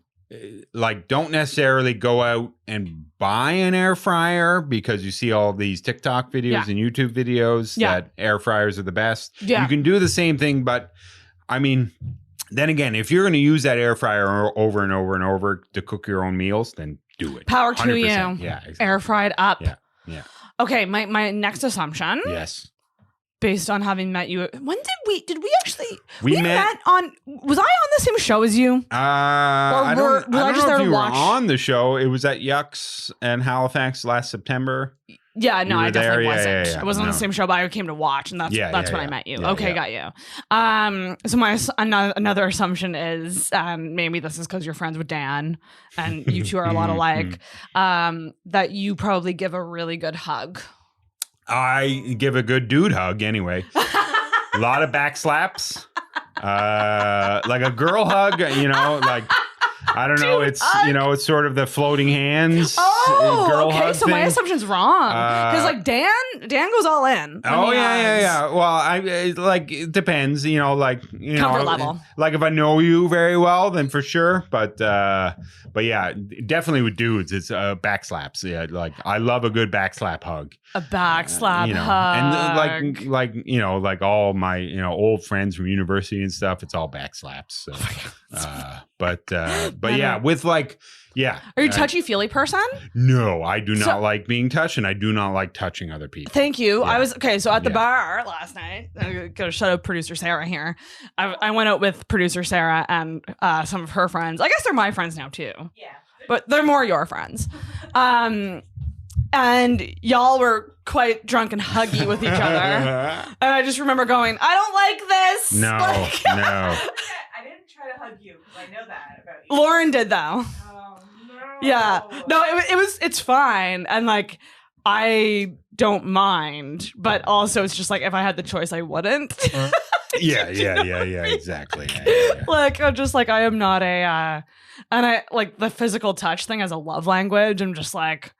B: don't necessarily go out and buy an air fryer because you see all these TikTok videos and YouTube videos that air fryers are the best.
A: Yeah.
B: You can do the same thing, but I mean, then again, if you're going to use that air fryer over and over and over to cook your own meals, then do it.
A: Power to 100%. You.
B: Yeah, exactly.
A: Air fried up.
B: Yeah.
A: Okay, my next assumption.
B: Yes.
A: Based on having met you, when did we actually?
B: We met
A: on. Was I on the same show as you?
B: I don't know if you were on the show. It was at Yucks and Halifax last September.
A: Yeah, no, I definitely wasn't.
B: Yeah.
A: I wasn't on the same show, but I came to watch, and that's when I met you. Okay, got you. So my another assumption is, maybe this is because you're friends with Dan, and you two are a lot alike. That you probably give a really good hug.
B: I give a good dude hug anyway. A lot of back slaps. Like a girl hug, like I don't know. It's it's sort of the floating hands. Girl hug
A: so
B: thing.
A: My assumption's wrong because like Dan goes all in.
B: Yeah. Well, it depends.
A: Comfort level.
B: Like if I know you very well, then for sure. But yeah, definitely with dudes, it's back slaps. Yeah, like I love a good back slap hug.
A: A back slap hug,
B: and like all my old friends from university and stuff. It's all back slaps. So. But yeah, with like, yeah.
A: Are you a touchy-feely person?
B: No, I do not like being touched, and I do not like touching other people.
A: Thank you. Yeah. So at the bar last night, I'm going to shout out producer Sarah here. I went out with producer Sarah and some of her friends. I guess they're my friends now too.
C: Yeah.
A: But they're more your friends. And y'all were quite drunk and huggy with each other. And I just remember going, I don't like this.
B: No.
C: I didn't try to hug you because I know that about you.
A: Lauren did though.
C: Oh, no.
A: Yeah. No, it's fine. And like, I don't mind, but also it's just like, if I had the choice, I wouldn't.
B: Yeah, exactly. Yeah.
A: Like, I'm just like, I am not and I like the physical touch thing as a love language. I'm just like,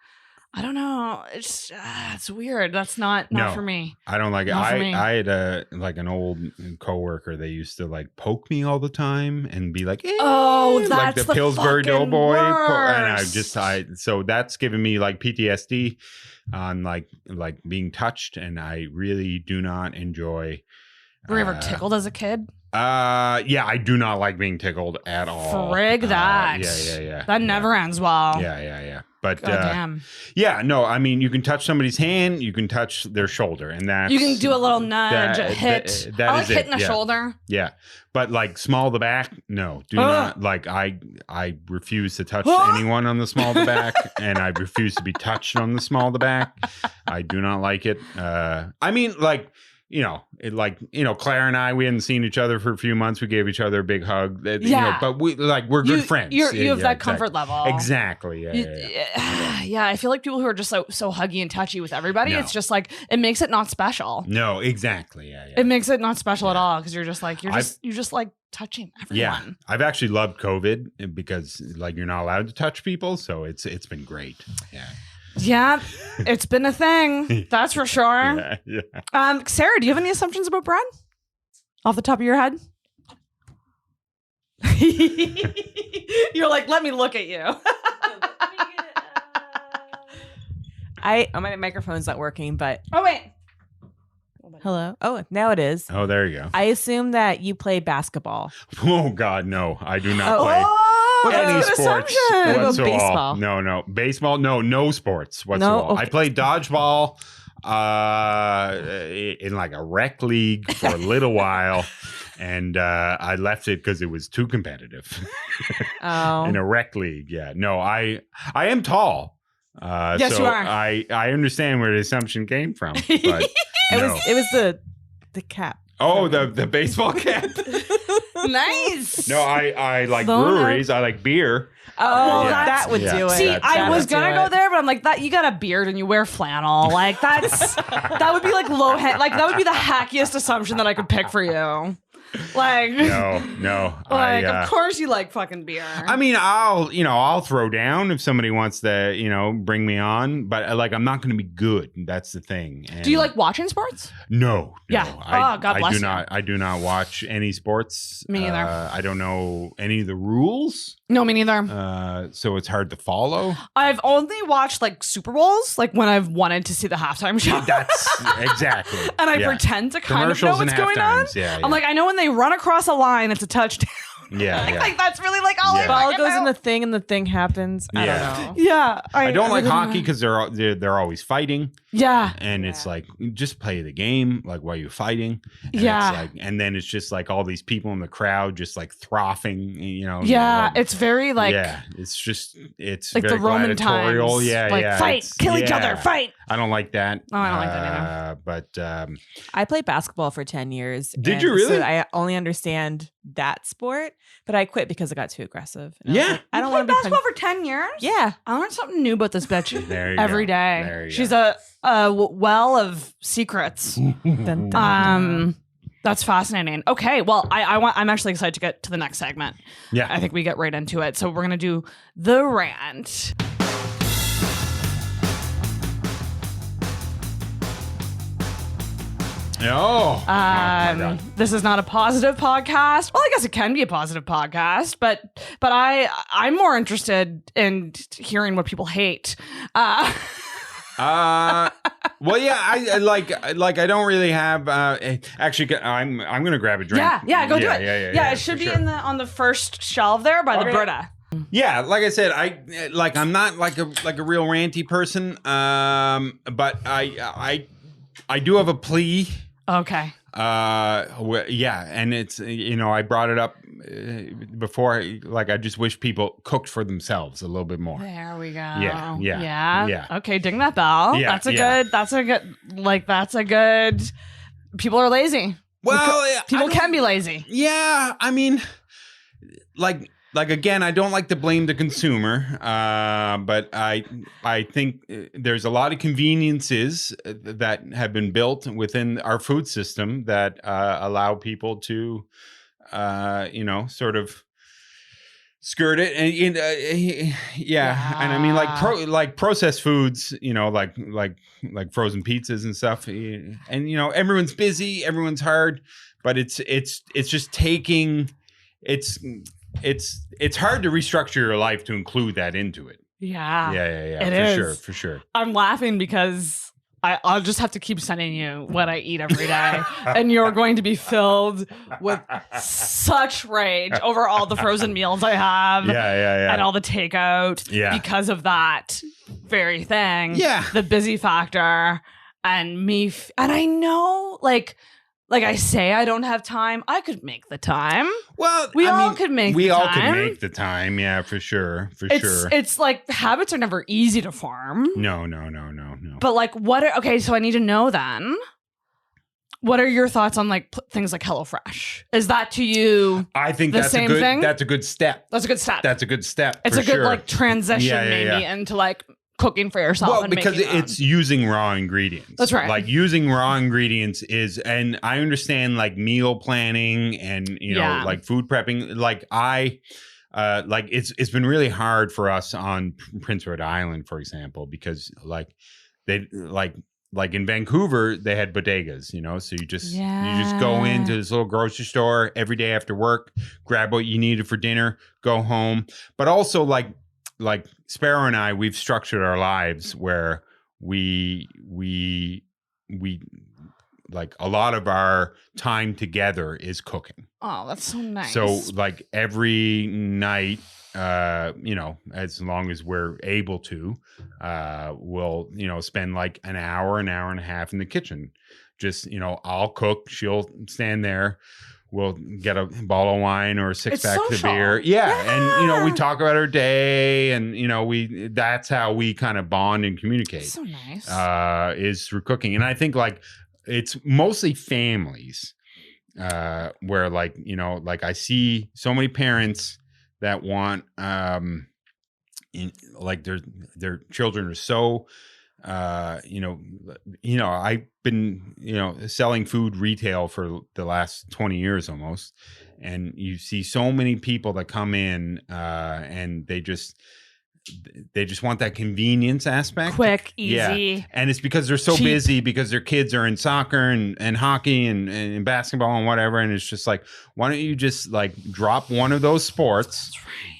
A: I don't know. It's weird. That's not for me.
B: I don't like it. I had an old coworker. They used to like poke me all the time and be like,
A: that's
B: like the Pillsbury Doughboy.
A: Worst.
B: So that's giving me like PTSD on like being touched, and I really do not enjoy.
A: Were you ever tickled as a kid?
B: Yeah, I do not like being tickled at all.
A: Frig that.
B: Yeah.
A: That never ends well.
B: Yeah. But
A: God damn.
B: yeah, no, I mean, you can touch somebody's hand, you can touch their shoulder, and that's
A: You can do a little nudge, a hit.
B: that
A: I like
B: is it,
A: hitting a
B: yeah.
A: shoulder.
B: Yeah, but like small of the back, no, do not. Like I refuse to touch anyone on the small of the back, and I refuse to be touched on the small of the back. I do not like it. I mean, like. Claire and I, we hadn't seen each other for a few months. We gave each other a big hug. But we're good friends.
A: You have that comfort level.
B: Exactly.
A: Yeah. I feel like people who are just so huggy and touchy with everybody, it's just like, it makes it not special.
B: No, exactly. Yeah.
A: It makes it not special at all because you're just like, you're just like touching everyone.
B: Yeah. I've actually loved COVID because like you're not allowed to touch people. So it's been great. Yeah.
A: Yeah, it's been a thing. That's for sure.
B: Yeah.
A: Sarah, do you have any assumptions about bread? Off the top of your head? You're like, let me look at you.
C: My microphone's not working, but
A: Oh, wait.
C: hello. Oh, now it is.
B: Oh, there you go.
C: I assume that you play basketball.
B: Oh God, no! I do not play
A: Oh,
B: any
A: that's a good
B: sports
A: assumption.
C: about
B: whatsoever.
C: baseball?
B: No, baseball. No sports whatsoever.
C: okay.
B: I played dodgeball in like a rec league for a little while, and I left it because it was too competitive.
C: Oh,
B: In a rec league, yeah. No, I am tall.
A: Yes,
B: so
A: you are.
B: I understand where the assumption came from, but
C: it was the cap.
B: Oh, the baseball cap.
A: Nice.
B: No, I like
A: Lona.
B: breweries. I like beer.
C: Oh,
B: Yeah.
C: that would
B: Yeah.
C: do it.
A: See,
B: That's-
A: I was
C: would do
A: gonna
C: it.
A: go there, but I'm like, that you got a beard and you wear flannel. Like that would be like that would be the hackiest assumption that I could pick for you. Like
B: No.
A: Like, of course you like fucking beer.
B: I mean, I'll throw down if somebody wants to, bring me on, but like, I'm not going to be good. That's the thing. And
A: do you like watching sports?
B: No.
A: Yeah.
B: I,
A: Oh, God
B: I
A: bless
B: do
A: you.
B: not. I do not watch any sports.
A: Me either.
B: I don't know any of the rules,
A: No, me neither.
B: so it's hard to follow.
A: I've only watched like Super Bowls, like when I've wanted to see the halftime show.
B: That's exactly.
A: And I
B: Yeah.
A: pretend to kind of know
B: Commercials and
A: what's going on.
B: halftimes, yeah,
A: I'm like, I know when they run across a line, it's a touchdown.
B: Yeah.
A: Like that's really like all
B: Yeah.
A: I
C: Ball
A: fucking
C: goes in
A: know.
C: the thing and the thing happens. I
B: Yeah.
C: don't know.
A: Yeah,
B: I don't like
A: really
B: hockey because they're always fighting,
A: Yeah,
B: and it's like just play the game like while you're fighting. And
A: Yeah.
B: it's like, and then it's just like all these people in the crowd just like frothing,
A: yeah.
B: like-
A: It's very like
B: it's
A: like
B: very
A: the Roman
B: gladiatorial.
A: times.
B: Yeah,
A: like
B: yeah.
A: fight,
B: it's-
A: kill each
B: yeah.
A: other, fight.
B: I don't like that.
A: Oh, I don't like that
B: But
C: I played basketball for 10 years.
B: Did
C: and
B: you really?
C: So I only understand that sport, but I quit because it got too aggressive. And I was
B: Yeah.
C: like, I don't
A: You
C: want
A: played
C: to be
A: basketball for 10 years.
C: Yeah.
A: I learned something new about this bitch
B: there you
A: every
B: go.
A: day.
B: There you
A: She's
B: go.
A: a well of secrets.
C: Dun, dun.
A: That's fascinating. Okay, well, I'm actually excited to get to the next segment.
B: Yeah.
A: I think we get right into it. So we're gonna do the rant.
B: Oh. my God.
A: This is not a positive podcast. Well, I guess it can be a positive podcast, but I'm more interested in hearing what people hate.
B: Well, yeah, I don't really have. Actually, I'm gonna grab a drink.
A: Yeah, go do it.
B: Yeah,
A: it should
B: for
A: be
B: sure.
A: on the first shelf there by the
B: Okay.
A: Brita.
B: Yeah, like I said, I'm not like a real ranty person. But I do have a plea.
A: Okay.
B: Yeah, and it's I brought it up before. Like, I just wish people cooked for themselves a little bit more.
A: There we go.
B: Yeah.
A: Okay, ding that bell.
B: Yeah,
A: That's a
B: yeah.
A: good. People are lazy.
B: Well,
A: People can be lazy.
B: Yeah, I mean, like again, I don't like to blame the consumer, but I think there's a lot of conveniences that have been built within our food system that allow people to, sort of skirt it, and and I mean, like processed foods, like frozen pizzas and stuff, and everyone's busy, everyone's hard, but it's just taking it's hard to restructure your life to include that into it.
A: Yeah.
B: Yeah.
A: It
B: For sure.
A: I'm laughing because I'll just have to keep sending you what I eat every day. And you're going to be filled with such rage over all the frozen meals I have.
B: Yeah.
A: And all the takeout
B: Yeah.
A: because of that. very thing.
B: Yeah.
A: The busy factor and me. And I know, like I say, I don't have time. I could make the time.
B: Well,
A: we all could make
B: the time. Yeah, for sure.
A: It's like habits are never easy to form.
B: No.
A: But like, so I need to know then. What are your thoughts on like things like HelloFresh? Is that to you?
B: I think
A: the same thing?
B: That's a good step.
A: That's a good step.
B: It's
A: It's a good like transition maybe into like cooking for yourself.
B: Well,
A: and
B: because it's using raw ingredients.
A: That's right.
B: Like using raw ingredients and I understand like meal planning and like food prepping. Like it's been really hard for us on Prince Edward Island, for example, because like they like in Vancouver, they had bodegas, so you just go into this little grocery store every day after work, grab what you needed for dinner, go home. But also like Sparrow and I, we've structured our lives where we like a lot of our time together is cooking.
A: Oh, that's so nice.
B: So like every night, as long as we're able to, we'll, spend like an hour and a half in the kitchen. Just, I'll cook. She'll stand there. We'll get a bottle of wine or a six-pack of beer. Yeah. And, we talk about our day and, that's how we kind of bond and communicate.
A: So nice.
B: Is through cooking. And I think like it's mostly families where like, like I see so many parents that want like their children are so I've been selling food retail for the last 20 years almost, and you see so many people that come in and they just want that convenience aspect.
A: Quick, easy.
B: Yeah. And it's because they're so busy because their kids are in soccer and hockey and basketball and whatever. And it's just like, why don't you just like drop one of those sports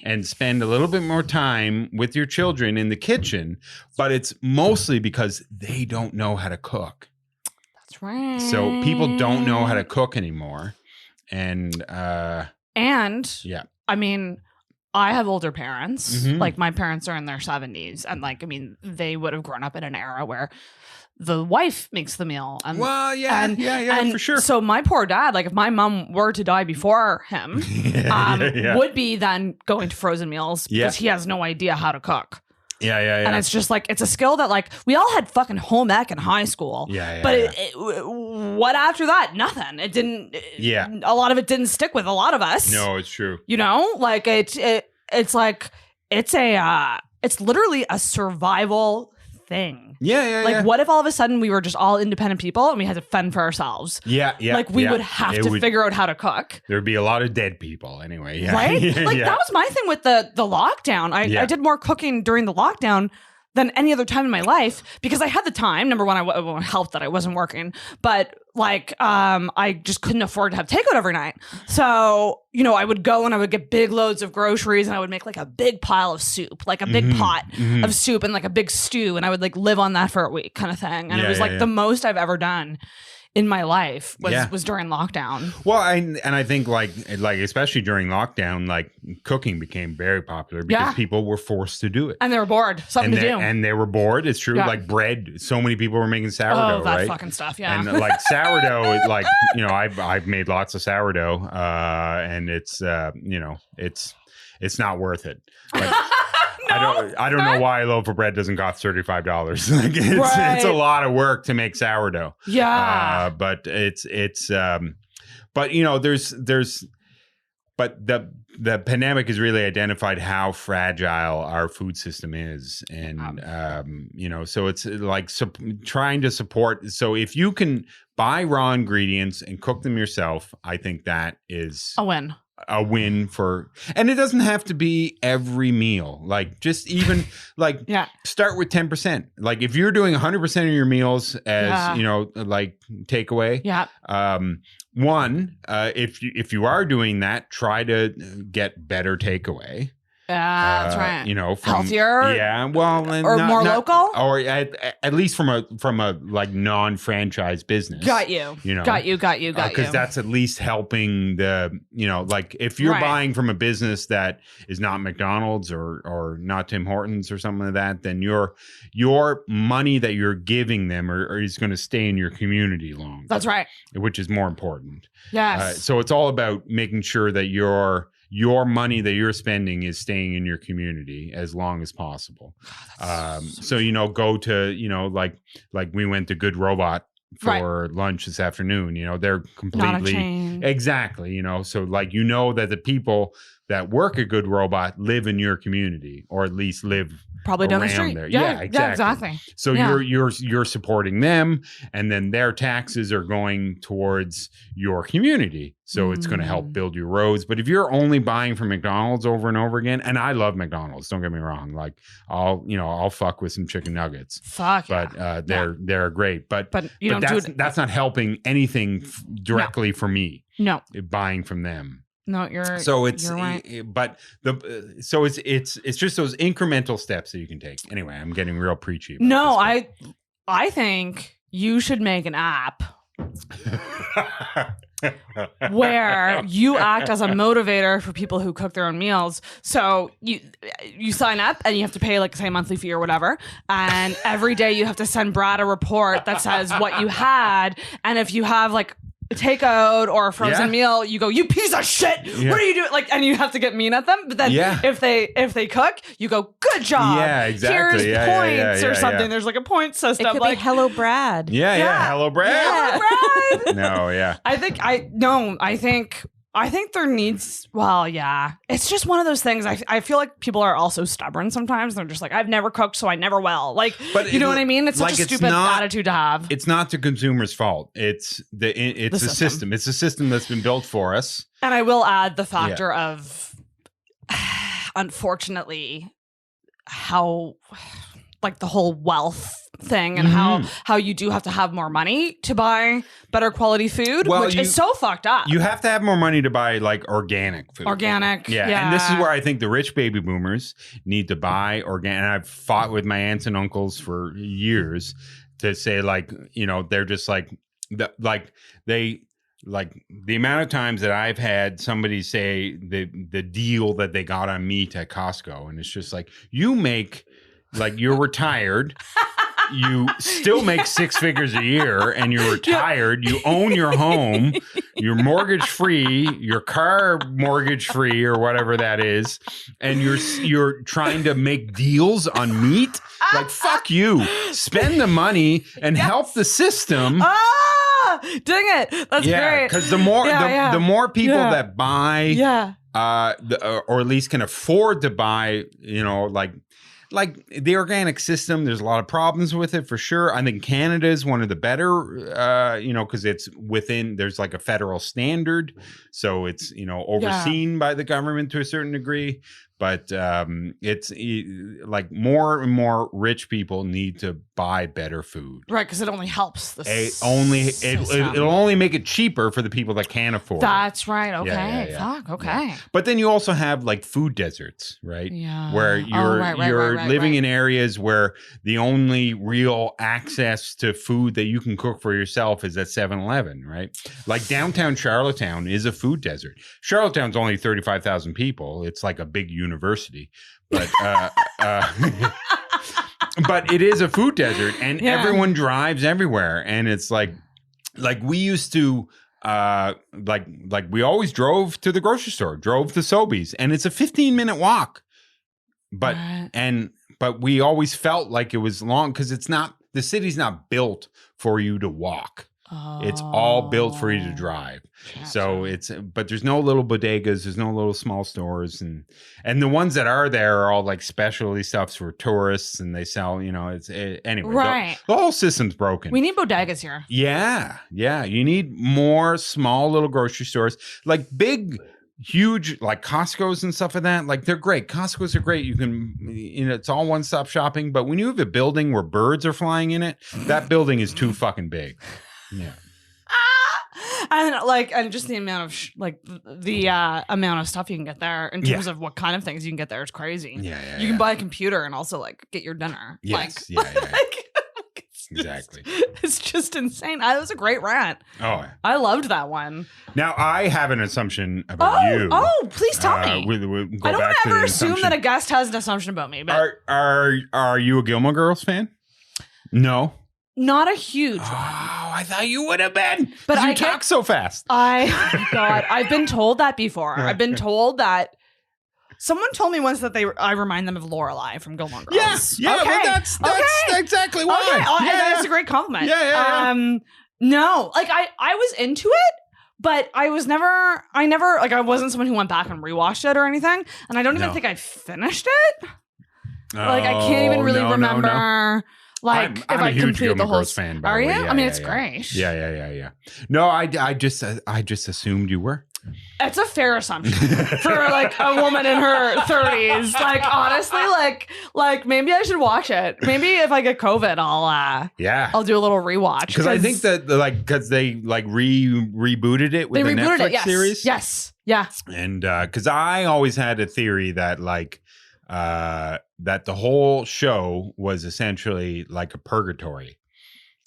B: and spend a little bit more time with your children in the kitchen? But it's mostly because they don't know how to cook.
A: That's right.
B: So people don't know how to cook anymore. And
A: yeah, I mean, I have older parents.
B: Mm-hmm.
A: Like my parents are in their 70s, and like, I mean, they would have grown up in an era where the wife makes the meal. And,
B: for sure.
A: So my poor dad, like if my mom were to die before him, would be then going to frozen meals because he has no idea how to cook.
B: Yeah.
A: And it's just like, it's a skill that like, we all had fucking home ec in high school. But what after that? Nothing. It didn't. A lot of it didn't stick with a lot of us.
B: No, it's true.
A: Like it's like, it's literally a survival thing.
B: Yeah.
A: What if all of a sudden we were just all independent people and we had to fend for ourselves?
B: Yeah.
A: Like we would have to figure out how to cook.
B: There'd be a lot of dead people anyway. Yeah.
A: Right? That was my thing with the lockdown. I did more cooking during the lockdown than any other time in my life because I had the time. Number one, it helped that I wasn't working, but like I just couldn't afford to have takeout every night. So, I would go and I would get big loads of groceries and I would make like a big pile of soup, like a big pot of soup and like a big stew. And I would like live on that for a week kind of thing. And it was like the most I've ever done in my life was during lockdown.
B: Well, I think like especially during lockdown, like cooking became very popular because people were forced to do it.
A: And they were bored. Something to do.
B: And they were bored. It's true. Yeah. Like bread. So many people were making sourdough,
A: that
B: right?
A: fucking stuff. Yeah.
B: And like sourdough, like, I've made lots of sourdough and it's, it's not worth it. Like, I don't know why a loaf of bread doesn't cost $35. Like it's a lot of work to make sourdough.
A: Yeah.
B: But the pandemic has really identified how fragile our food system is. And, so it's like trying to support. So if you can buy raw ingredients and cook them yourself, I think that is a win for, and it doesn't have to be every meal. Like just even like start with 10%. Like if you're doing 100% of your meals as like takeaway.
A: Yeah.
B: If you are doing that, try to get better takeaway.
A: That's right.
B: You know, from
A: healthier.
B: Yeah, well, and
A: Or more local?
B: or at least from a like non-franchise business.
A: Got you.
B: You know,
A: got you.
B: because that's at least helping the, you know, like if you're
A: Right.
B: buying from a business that is not McDonald's or not Tim Hortons or something like that, then your money that you're giving them is going to stay in your community longer.
A: That's right.
B: Which is more important.
A: Yes.
B: So it's all about making sure that your money that you're spending is staying in your community as long as possible. So, you know, go to, you know, like we went to Good Robot for lunch this afternoon. You know, they're completely
A: Not a chain.
B: Exactly. You know, so like, you know, that the people that work at Good Robot live in your community, or at least live
A: Probably down the
B: around
A: street.
B: there.
A: Yeah,
B: exactly. So
A: Yeah.
B: you're supporting them, and then their taxes are going towards your community. So it's going to help build your roads. But if you're only buying from McDonald's over and over again, and I love McDonald's, don't get me wrong. Like I'll fuck with some chicken nuggets.
A: Fuck.
B: But they're great. But
A: you don't do it.
B: That's not helping anything directly for me.
A: No.
B: Buying from them.
A: No, you're right.
B: But it's just those incremental steps that you can take. Anyway, I'm getting real preachy.
A: No, I think you should make an app where you act as a motivator for people who cook their own meals. So you sign up and you have to pay like say a monthly fee or whatever. And every day you have to send Brad a report that says what you had. And if you have like a takeout or a frozen meal, you go, you piece of shit. What are you doing? Like, and you have to get mean at them. But then if they cook, you go, good job.
B: Yeah, exactly.
A: Here's points or something. There's like a point system.
C: It could
A: like
C: be Hello Brad.
B: Yeah. Hello, Brad.
A: Hello, Brad.
B: No, yeah.
A: I think there needs, it's just one of those things. I feel like people are also stubborn sometimes. They're just like, I've never cooked, so I never will. Like,
B: but
A: you know what I mean? It's
B: like,
A: such a stupid attitude to have.
B: It's not the consumer's fault. It's a system. It's a system that's been built for us.
A: And I will add the factor of, unfortunately, how like the whole wealth thing and how you do have to have more money to buy better quality food, which is so fucked up.
B: You have to have more money to buy like organic food. Yeah. And this is where I think the rich baby boomers need to buy organic. And I've fought with my aunts and uncles for years to say, like, you know, they're just like the amount of times that I've had somebody say the deal that they got on meat at Costco, and it's just like, you make, like, you're retired, you still make 6 figures a year, and you're retired, you own your home, you're mortgage free, your car mortgage free or whatever that is, and you're trying to make deals on meat. Like, fuck you. Spend the money and help the system.
A: Dang it. That's great.
B: Because the more people that buy, or at least can afford to buy, you know, like the organic system, there's a lot of problems with it for sure. I think Canada is one of the better, you know, because it's there's like a federal standard. So it's, you know, overseen by the government to a certain degree. But it's like more and more rich people need to buy better food.
A: Right, because it only helps the
B: it'll only make it cheaper for the people that can't afford
A: That's right. Okay.
B: Yeah.
A: Fuck. Okay.
B: Yeah. But then you also have like food deserts, right?
A: Yeah.
B: Where you're living in areas where the only real access to food that you can cook for yourself is at 7-Eleven, right? Like downtown Charlottetown is a food desert. Charlottetown's only 35,000 people. It's like a big university, but but it is a food desert, and everyone drives everywhere, and it's like we used to like we always drove to the grocery store, drove to Sobeys, and it's a 15-minute walk, but we always felt like it was long because the city's not built for you to walk. It's all built for you to drive. So but there's no little bodegas, there's no little small stores, and the ones that are there are all like specialty stuffs for tourists, and they sell, you know, anyway.
A: Right.
B: The whole system's broken.
A: We need bodegas here.
B: Yeah. You need more small little grocery stores, like big, huge, like Costco's and stuff like that. Like, they're great. Costco's are great. You can, you know, it's all one-stop shopping. But when you have a building where birds are flying in it, that building is too fucking big. Yeah.
A: and just the amount of the amount of stuff you can get there in terms of what kind of things you can get there is crazy. You can buy a computer and also like get your dinner.
B: Yes. Exactly.
A: It's just insane. That was a great rant.
B: Oh,
A: I loved that one.
B: now I have an assumption about you.
A: Oh, please tell me.
B: We'll go
A: I don't
B: back to
A: ever
B: the
A: assume
B: assumption.
A: that a guest has an assumption about me, but
B: Are you a Gilmore Girls fan? No.
A: not a huge one.
B: Oh, I thought you would have been.
A: But
B: you
A: I
B: talk so fast.
A: God, I've been told that before. I've been told that. Someone told me once that I remind them of Lorelai from Gilmore Girls.
B: Yes, yeah,
A: okay.
B: but that's exactly why.
A: Okay,
B: Yeah,
A: that's a great compliment.
B: Yeah.
A: No, like I was into it, but I wasn't someone who went back and rewatched it or anything, and I don't even think I finished it. Like I can't even really remember.
B: No.
A: Like
B: I'm
A: if
B: a
A: I
B: huge
A: completed the
B: Gilmore
A: whole.
B: Girls fan. By
A: Are
B: the
A: you?
B: way.
A: I mean, it's great.
B: Yeah. No, I just assumed you were.
A: It's a fair assumption for like a woman in her 30s. Like honestly, like maybe I should watch it. Maybe if I get COVID, I'll do a little rewatch.
B: Because I think that because they rebooted it with the Netflix series.
A: Yes. Yeah.
B: And because I always had a theory that that the whole show was essentially like a purgatory.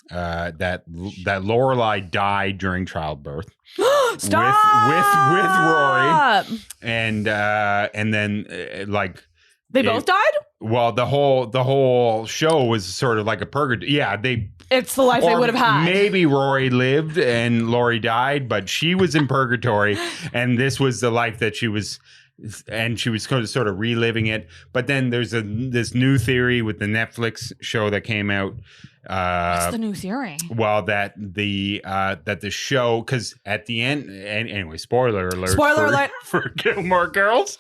B: That Lorelai died during childbirth.
A: Stop!
B: with Rory, and then
A: they both died.
B: Well, the whole show was sort of like a purgatory. Yeah,
A: it's the life they would have had.
B: Maybe Rory lived and Lori died, but she was in purgatory, and this was the life that she was. And she was sort of reliving it. But then there's this new theory with the Netflix show that came out.
A: What's the new theory?
B: Well, that the show, because at the end, and anyway, spoiler alert for Gilmore Girls,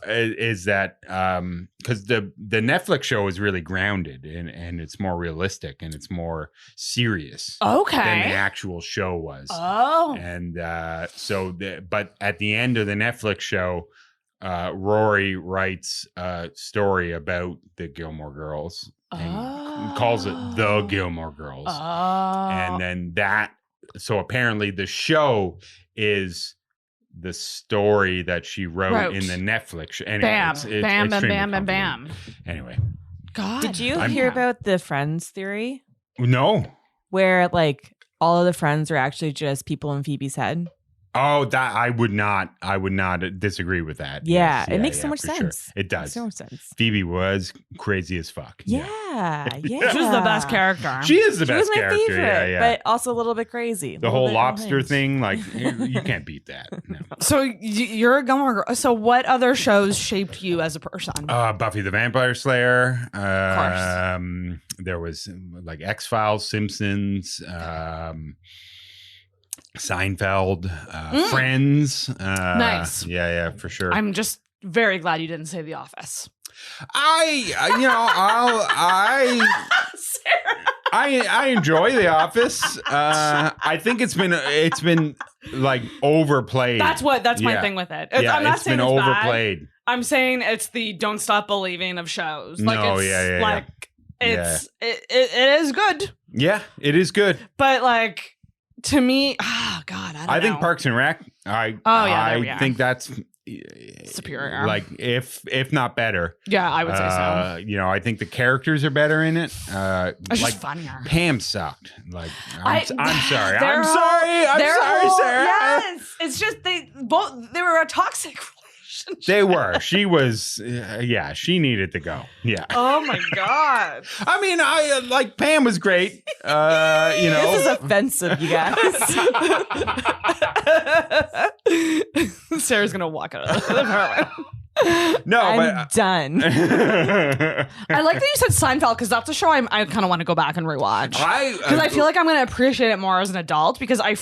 B: is that because the Netflix show is really grounded and it's more realistic and it's more serious than the actual show was.
A: Oh,
B: and but at the end of the Netflix show, Rory writes a story about the Gilmore Girls. And calls it The Gilmore Girls. And then so apparently the show is the story that she wrote in the Netflix show. Anyway,
A: bam.
B: Anyway.
C: God. Did you hear about the Friends theory?
B: No.
C: Where like all of the friends are actually just people in Phoebe's head?
B: Oh, that I would not disagree with that.
C: Yeah,
B: Yes.
C: it makes so much sense.
B: Sure. It does.
C: Makes so much sense.
B: Phoebe was crazy as fuck.
C: Yeah.
A: She was the best character.
B: She is the
C: She
B: best
C: was my
B: character.
C: favorite, but also a little bit crazy.
B: The whole lobster thing, like you can't beat that. No.
A: So you're a Gilmore Girl. So what other shows shaped you as a person?
B: Buffy the Vampire Slayer.
A: Of course.
B: There was like X-Files, Simpsons, Seinfeld, Friends.
A: Nice.
B: Yeah, for sure.
A: I'm just very glad you didn't say The Office.
B: I enjoy The Office. I think it's been like overplayed.
A: That's my thing with it. I'm not
B: it's
A: saying
B: been
A: it's
B: overplayed.
A: Bad. I'm saying it's the don't stop believing of shows.
B: It
A: is good.
B: Yeah, it is good.
A: But like to me, God, I don't know.
B: I think Parks and Rec. I think that's
A: superior.
B: Like if not better.
A: Yeah, I would say so.
B: I think the characters are better in it.
A: It's just funnier.
B: Pam sucked. Like I'm sorry.
A: I'm sorry,
B: Sarah.
A: Yes, it's just they were a toxic relationship.
B: They were. She was. She needed to go. Yeah.
A: Oh my God.
B: I mean, I Pam was great.
C: This is offensive, you guys.
A: Sarah's gonna walk out of the apartment.
B: No,
C: I'm done.
A: I like that you said Seinfeld because that's a show I kind of want to go back and rewatch. Because I feel like I'm going to appreciate it more as an adult because I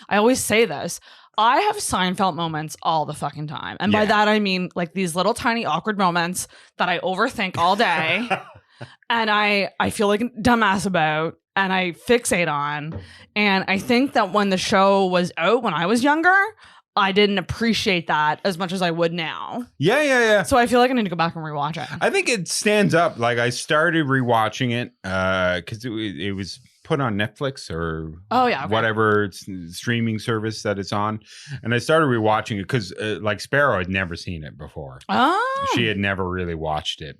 A: always say this, I have Seinfeld moments all the fucking time. And by that, I mean like these little tiny awkward moments that I overthink all day and I feel like a dumbass about and I fixate on. And I think that when the show was out when I was younger, I didn't appreciate that as much as I would now.
B: Yeah.
A: So I feel like I need to go back and rewatch it.
B: I think it stands up. Like I started rewatching it because it was put on Netflix or
A: okay.
B: whatever streaming service that it's on. And I started rewatching it because like Sparrow had never seen it before.
A: Oh.
B: She had never really watched it.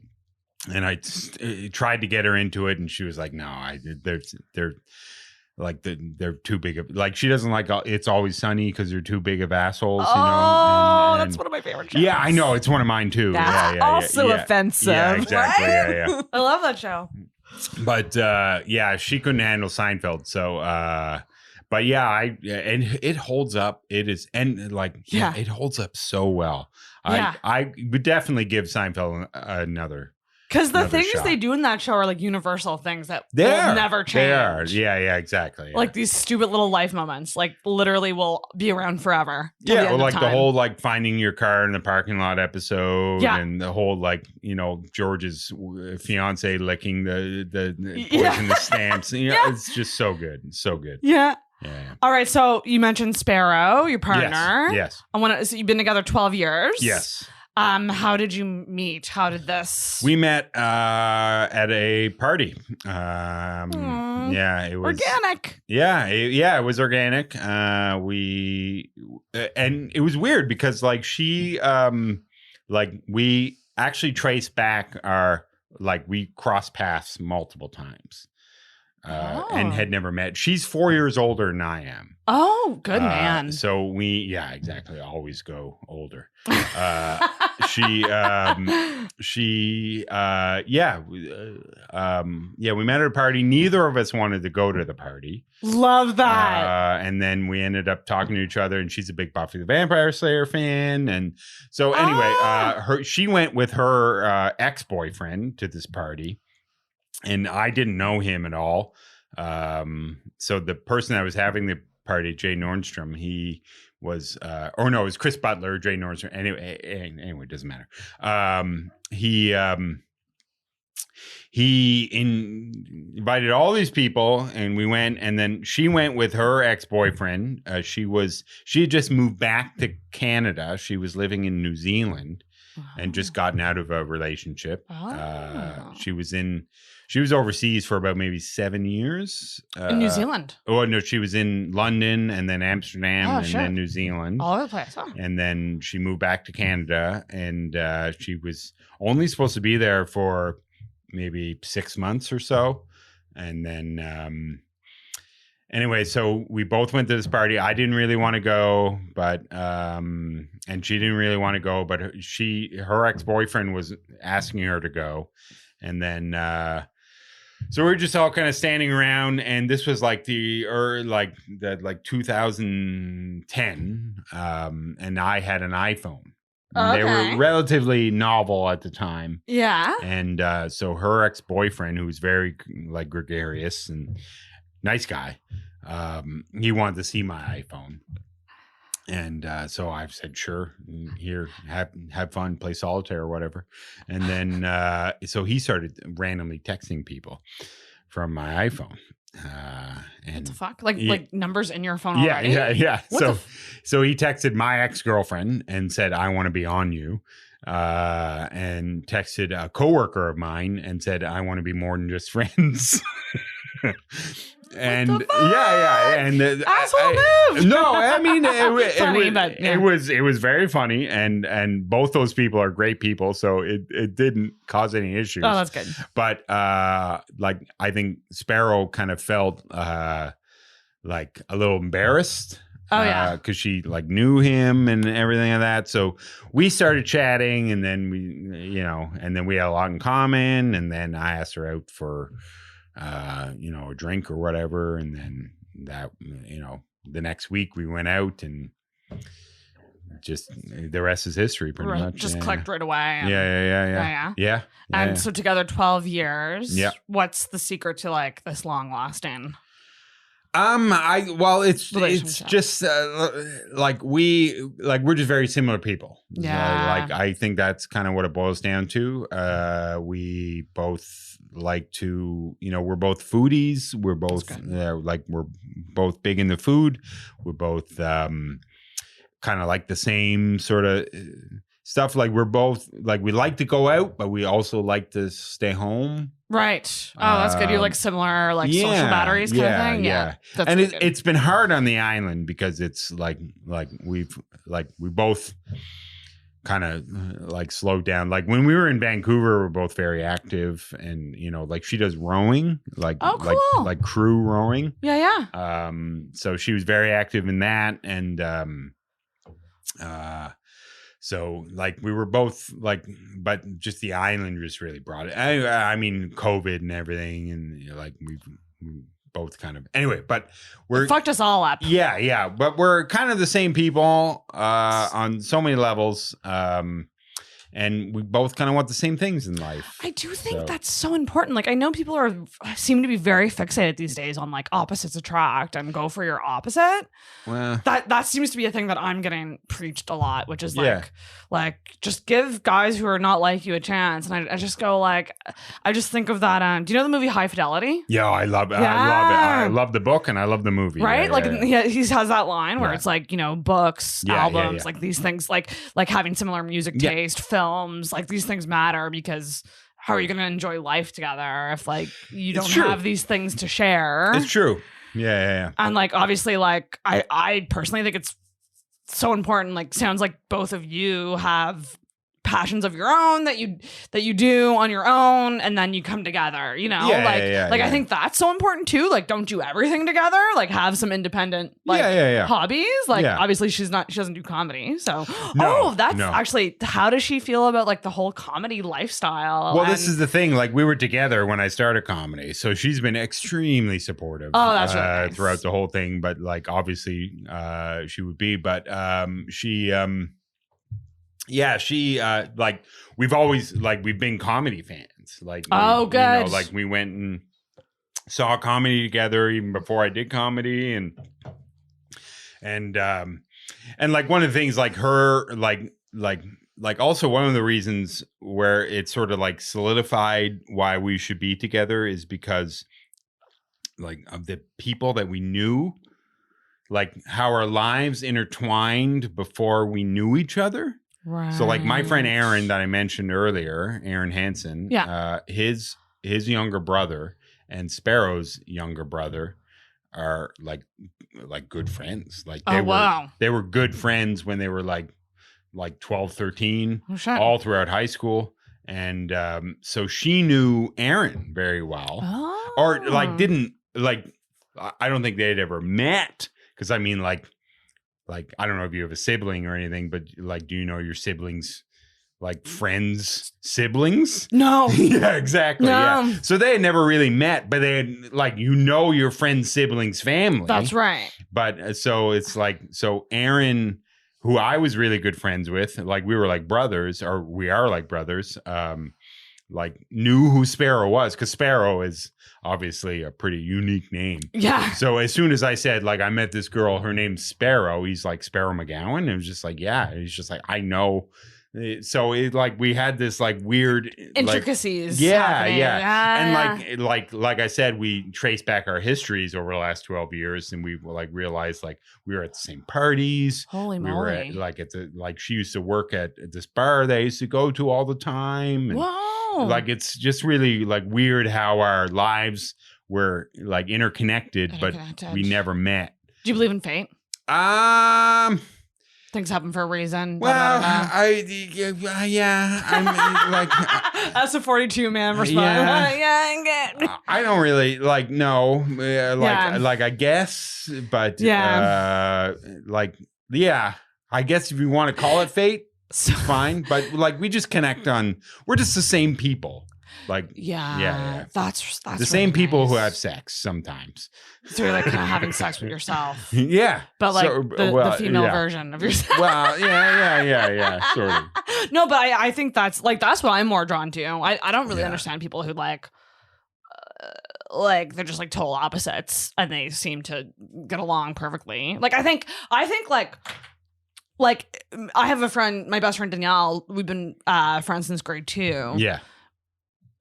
B: And I tried to get her into it, and she was like, "No, they're like they're too big of like she doesn't like It's Always Sunny because they're too big of assholes."
A: Oh,
B: you know? And
A: that's one of my favorite shows.
B: yeah, I know it's one of mine too.
C: That's
B: yeah,
C: also
B: yeah.
C: offensive.
B: Yeah, exactly.
C: Right?
B: Yeah.
A: I love that show.
B: But yeah, she couldn't handle Seinfeld, so. But yeah, and it holds up. It is, and like it holds up so well. I would definitely give Seinfeld another.
A: Because the things
B: shot.
A: they do in that show are like universal things that will never change.
B: They are. Yeah, exactly. Yeah.
A: Like these stupid little life moments, like literally will be around forever.
B: Yeah, well, like the whole like finding your car in the parking lot episode,
A: Yeah.
B: and the whole like George's fiance licking the poison the stamps. It's just so good, so good.
A: Yeah.
B: Yeah.
A: All right. So you mentioned Sparrow, your partner.
B: Yes.
A: So you've been together 12 years.
B: Yes.
A: How did you meet? How did this?
B: We met at a party. Yeah, it was
A: organic.
B: Yeah, it was organic. And it was weird because like she like we actually traced back we crossed paths multiple times. And had never met. She's 4 years older than I am.
A: Oh, good man.
B: So we, exactly. Always go older. We met at a party. Neither of us wanted to go to the party.
A: Love that.
B: And then we ended up talking to each other, and she's a big Buffy the Vampire Slayer fan. And so anyway, she went with her ex-boyfriend to this party. And I didn't know him at all. So the person that was having the party, Jay Nordstrom, he was, it was Chris Butler, Jay Nordstrom. Anyway, it doesn't matter. He invited all these people, and we went. And then she went with her ex-boyfriend. She had just moved back to Canada. She was living in New Zealand. And just gotten out of a relationship. She was overseas for about maybe 7 years.
A: In New Zealand?
B: Oh, no, she was in London and then Amsterdam then New Zealand.
A: All over the place, huh?
B: And then she moved back to Canada, and she was only supposed to be there for maybe 6 months or so. And then anyway, so we both went to this party. I didn't really want to go, but and she didn't really want to go, but her ex-boyfriend was asking her to go. And then so we were just all kind of standing around, and this was like the 2010, and I had an iPhone. They were relatively novel at the time.
A: Yeah.
B: And so her ex-boyfriend, who was very like gregarious and nice guy, he wanted to see my iPhone. And so I said, sure, here, have fun, play solitaire or whatever. And then so he started randomly texting people from my iPhone. And
A: what the fuck? Like numbers in your phone already?
B: Yeah. So he texted my ex-girlfriend and said, I want to be on you. And texted a coworker of mine and said, I want to be more than just friends. And and
A: asshole move.
B: No, I mean
A: it
B: was very funny, and both those people are great people, so it didn't cause any issues.
A: Oh, that's good.
B: But like I think Sparrow kind of felt like a little embarrassed.
A: Oh yeah,
B: because she like knew him and everything like that. So we started chatting, and then we had a lot in common, and then I asked her out for a drink or whatever, and then that the next week we went out, and just the rest is history pretty much.
A: Just clicked right away.
B: Yeah.
A: And so together 12 years.
B: Yeah.
A: What's the secret to like this long lasting?
B: It's just we're just very similar people.
A: Yeah.
B: I think that's kind of what it boils down to. We both like to, we're both foodies. We're both we're both big into food. We're both kind of like the same sort of stuff. Like we're both like we like to go out, but we also like to stay home.
A: Right. Oh, that's good. You're like similar, like social batteries kind of thing.
B: Yeah.
A: That's
B: And
A: really good.
B: it's been hard on the island because it's like we both kind of like slowed down. Like when we were in Vancouver, we're both very active, and like she does rowing, like
A: cool.
B: like crew rowing.
A: Yeah.
B: So she was very active in that, and so like we were both like, but just the island just really brought it. I mean, COVID and everything, and like we both kind of anyway. But
A: It fucked us all up.
B: yeah. But we're kind of the same people on so many levels, and we both kind of want the same things in life.
A: I do think that's so important. Like I know people seem to be very fixated these days on like opposites attract and go for your opposite.
B: Well,
A: That seems to be a thing that I'm getting preached a lot, which is like just give guys who are not like you a chance. And I just go like, I just think of that. Do you know the movie High Fidelity?
B: yeah, I love it. I love the book and I love the movie.
A: Right?
B: Yeah.
A: He has that line where it's like, books, albums,
B: yeah.
A: like these things, like having similar music taste, films, like these things matter because how are you going to enjoy life together if like you don't have these things to share?
B: It's true. Yeah.
A: And like obviously like I personally think it's so important. Like sounds like both of you have passions of your own that you do on your own, and then you come together, I think that's so important too. Like don't do everything together, like have some independent hobbies. Like obviously she doesn't do comedy, so actually, how does she feel about like the whole comedy lifestyle?
B: Well, this is the thing, like we were together when I started comedy, so she's been extremely supportive
A: that's really nice.
B: throughout the whole thing, but like obviously she would be, but she like we've been comedy fans. Like
A: good.
B: Like we went and saw comedy together even before I did comedy, and like one of the things like her like also one of the reasons where it sort of like solidified why we should be together is because like of the people that we knew, like how our lives intertwined before we knew each other.
A: Right.
B: So like my friend Aaron that I mentioned earlier, Aaron Hansen, his younger brother and Sparrow's younger brother are like good friends. Like they were good friends when they were like 12, 13, all throughout high school. And so she knew Aaron very well. Or like didn't like I don't think they'd ever met, because I mean like I don't know if you have a sibling or anything, but like, do you know your siblings, like friends' siblings?
A: No.
B: Yeah, exactly.
A: No.
B: Yeah. So they had never really met, but they had like, your friend's siblings' family.
A: That's right.
B: But so it's like, so Aaron, who I was really good friends with, like we were like brothers, or we are like brothers, like knew who Sparrow was, because Sparrow is obviously a pretty unique name.
A: Yeah.
B: So as soon as I said, like, I met this girl, her name's Sparrow, he's like, Sparrow McGowan. And it was just like, yeah. And he's just like, I know. So it like we had this like weird
A: intricacies.
B: Like, and like I said, we traced back our histories over the last 12 years, and we like realized like we were at the same parties.
A: Holy moly!
B: We were at, like she used to work at this bar that I used to go to all the time. And,
A: whoa!
B: Like it's just really like weird how our lives were like interconnected, but we never met.
A: Do you believe in fate? Things happen for a reason.
B: Well, I mean, like
A: that's a 42 man response. Yeah,
B: I don't really like no, like I guess, but I guess if you want to call it fate, it's fine. But like we just connect on, we're just the same people. Like that's
A: the
B: really same people who have sex sometimes.
A: So you're like kind of having sex with yourself.
B: Yeah,
A: but like the female version of yourself.
B: Well, yeah, sort of.
A: No, but I think that's what I'm more drawn to. I don't really understand people who like they're just like total opposites and they seem to get along perfectly. Like I think like I have a friend, my best friend Danielle. We've been friends since grade 2.
B: Yeah.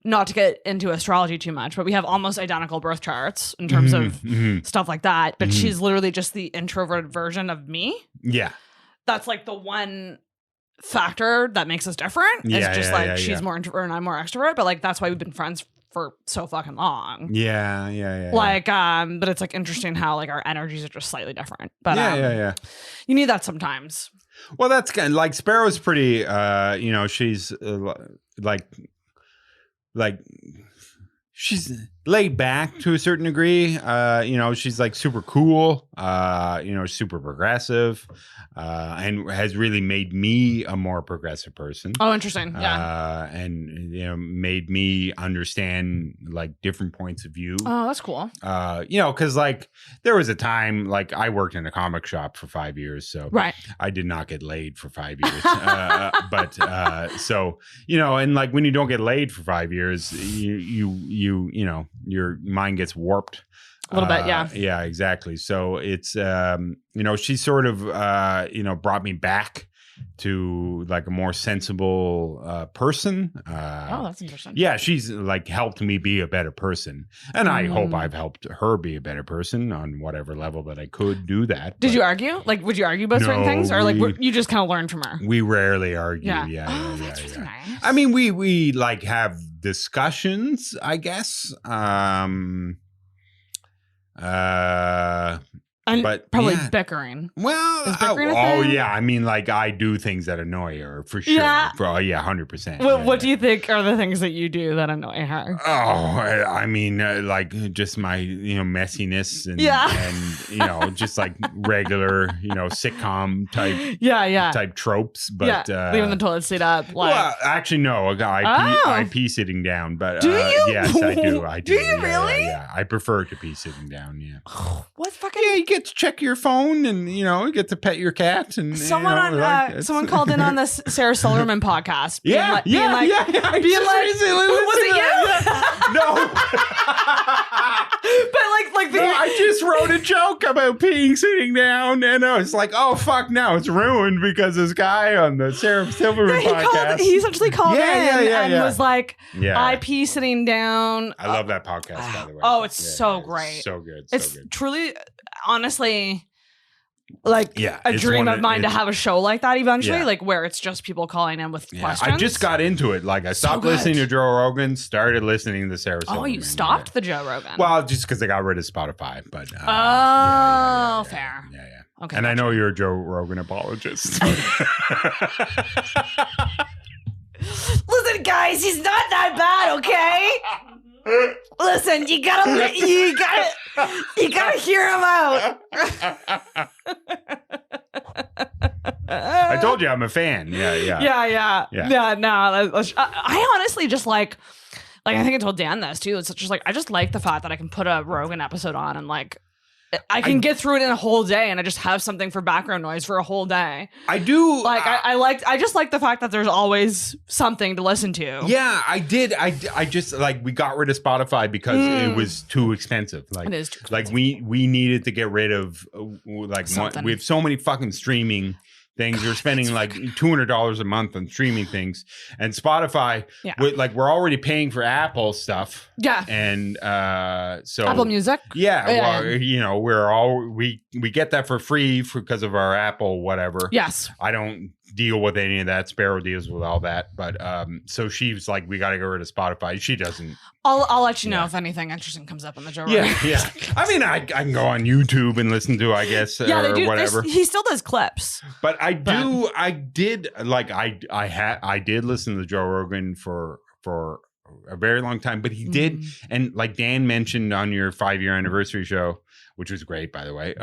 A: Not to get into astrology too much, but we have almost identical birth charts in terms of stuff like that. But she's literally just the introverted version of me.
B: Yeah.
A: That's like the one factor that makes us different.
B: Yeah,
A: It's just
B: yeah,
A: like
B: yeah,
A: she's
B: yeah.
A: more introvert and I'm more extrovert, but like that's why we've been friends for so fucking long.
B: Yeah.
A: Like, but it's like interesting how like our energies are just slightly different. But
B: yeah.
A: you need that sometimes.
B: Well, that's kind of, like Sparrow's pretty. She's like she's laid back to a certain degree. She's like super cool. Super progressive, and has really made me a more progressive person.
A: Oh, interesting. Yeah.
B: And made me understand like different points of view.
A: Oh, that's cool.
B: Because like there was a time like I worked in a comic shop for 5 years, so
A: Right.
B: I did not get laid for 5 years. And like when you don't get laid for 5 years, your mind gets warped.
A: A little bit, yeah.
B: Yeah, exactly. So it's, she sort of, brought me back to like a more sensible person.
A: Oh, that's interesting.
B: Yeah, she's like helped me be a better person. And I hope I've helped her be a better person on whatever level that I could do that.
A: Did you argue? Like, would you argue about certain things? Or like you just kind of learned from her?
B: We rarely argue.
A: Yeah. That's really nice.
B: I mean, we like have discussions, I guess.
A: And
B: but
A: probably
B: yeah.
A: bickering.
B: Well,
A: Is bickering a thing?
B: yeah. I mean, like I do things that annoy her for sure.
A: Yeah.
B: 100%.
A: What do you think are the things that you do that annoy her?
B: Oh, I mean, like just my messiness and just like regular sitcom type tropes. But
A: leaving the toilet seat up. Like,
B: well, actually, no. I pee sitting down. But
A: do you?
B: Yes, I do.
A: Do you really?
B: Yeah, I prefer to pee sitting down. Yeah.
A: What fucking?
B: Yeah, you get to check your phone, and you get to pet your cat, and
A: Someone called in on this Sarah Silverman podcast. Being like,
B: was it you? No.
A: But
B: I just wrote a joke about peeing sitting down, and I was like, "Oh fuck, now it's ruined because this guy on the Sarah Silverman podcast."
A: He essentially called in and was like,
B: Yeah.
A: "I pee sitting down."
B: I love that podcast, by the way.
A: Oh, it's so great.
B: So good.
A: It's truly, honestly, like a
B: it's
A: dream
B: one
A: of mine to have a show like that eventually,
B: Yeah.
A: like where it's just people calling in with questions.
B: I just got into it. Like I stopped listening to Joe Rogan, started listening to Sarah Silverman.
A: Oh, you stopped the Joe Rogan?
B: Well, just because I got rid of Spotify. But
A: fair.
B: Yeah.
A: Okay,
B: and I know you're a Joe Rogan apologist.
A: Listen, guys, he's not that bad, okay? Listen, you gotta hear him out.
B: I told you I'm a fan. Yeah.
A: No, I honestly just like I think I told Dan this too. It's just like I just like the fact that I can put a Rogan episode on and like I can get through it in a whole day, and I just have something for background noise for a whole day.
B: I do
A: like I just like the fact that there's always something to listen to.
B: Yeah, I did. I just like we got rid of Spotify because it was too expensive. Like
A: it is too expensive.
B: Like we needed to get rid of we have so many fucking streaming things. You're spending like $200 a month on streaming things, and Spotify.
A: Yeah.
B: We're already paying for Apple stuff.
A: Yeah.
B: And so
A: Apple Music.
B: Yeah. Well, we get that for free because of our Apple whatever.
A: Yes.
B: I don't deal with any of that. Sparrow deals with all that. But so she's like, we got to get rid of Spotify. She doesn't.
A: I'll let you know if anything interesting comes up on the Joe Rogan.
B: Yeah. I mean, I can go on YouTube and listen to, I guess,
A: they do.
B: Whatever.
A: He still does clips.
B: But I did listen to Joe Rogan for a very long time, but he did. And like Dan mentioned on your 5-year anniversary show, which was great, by the way.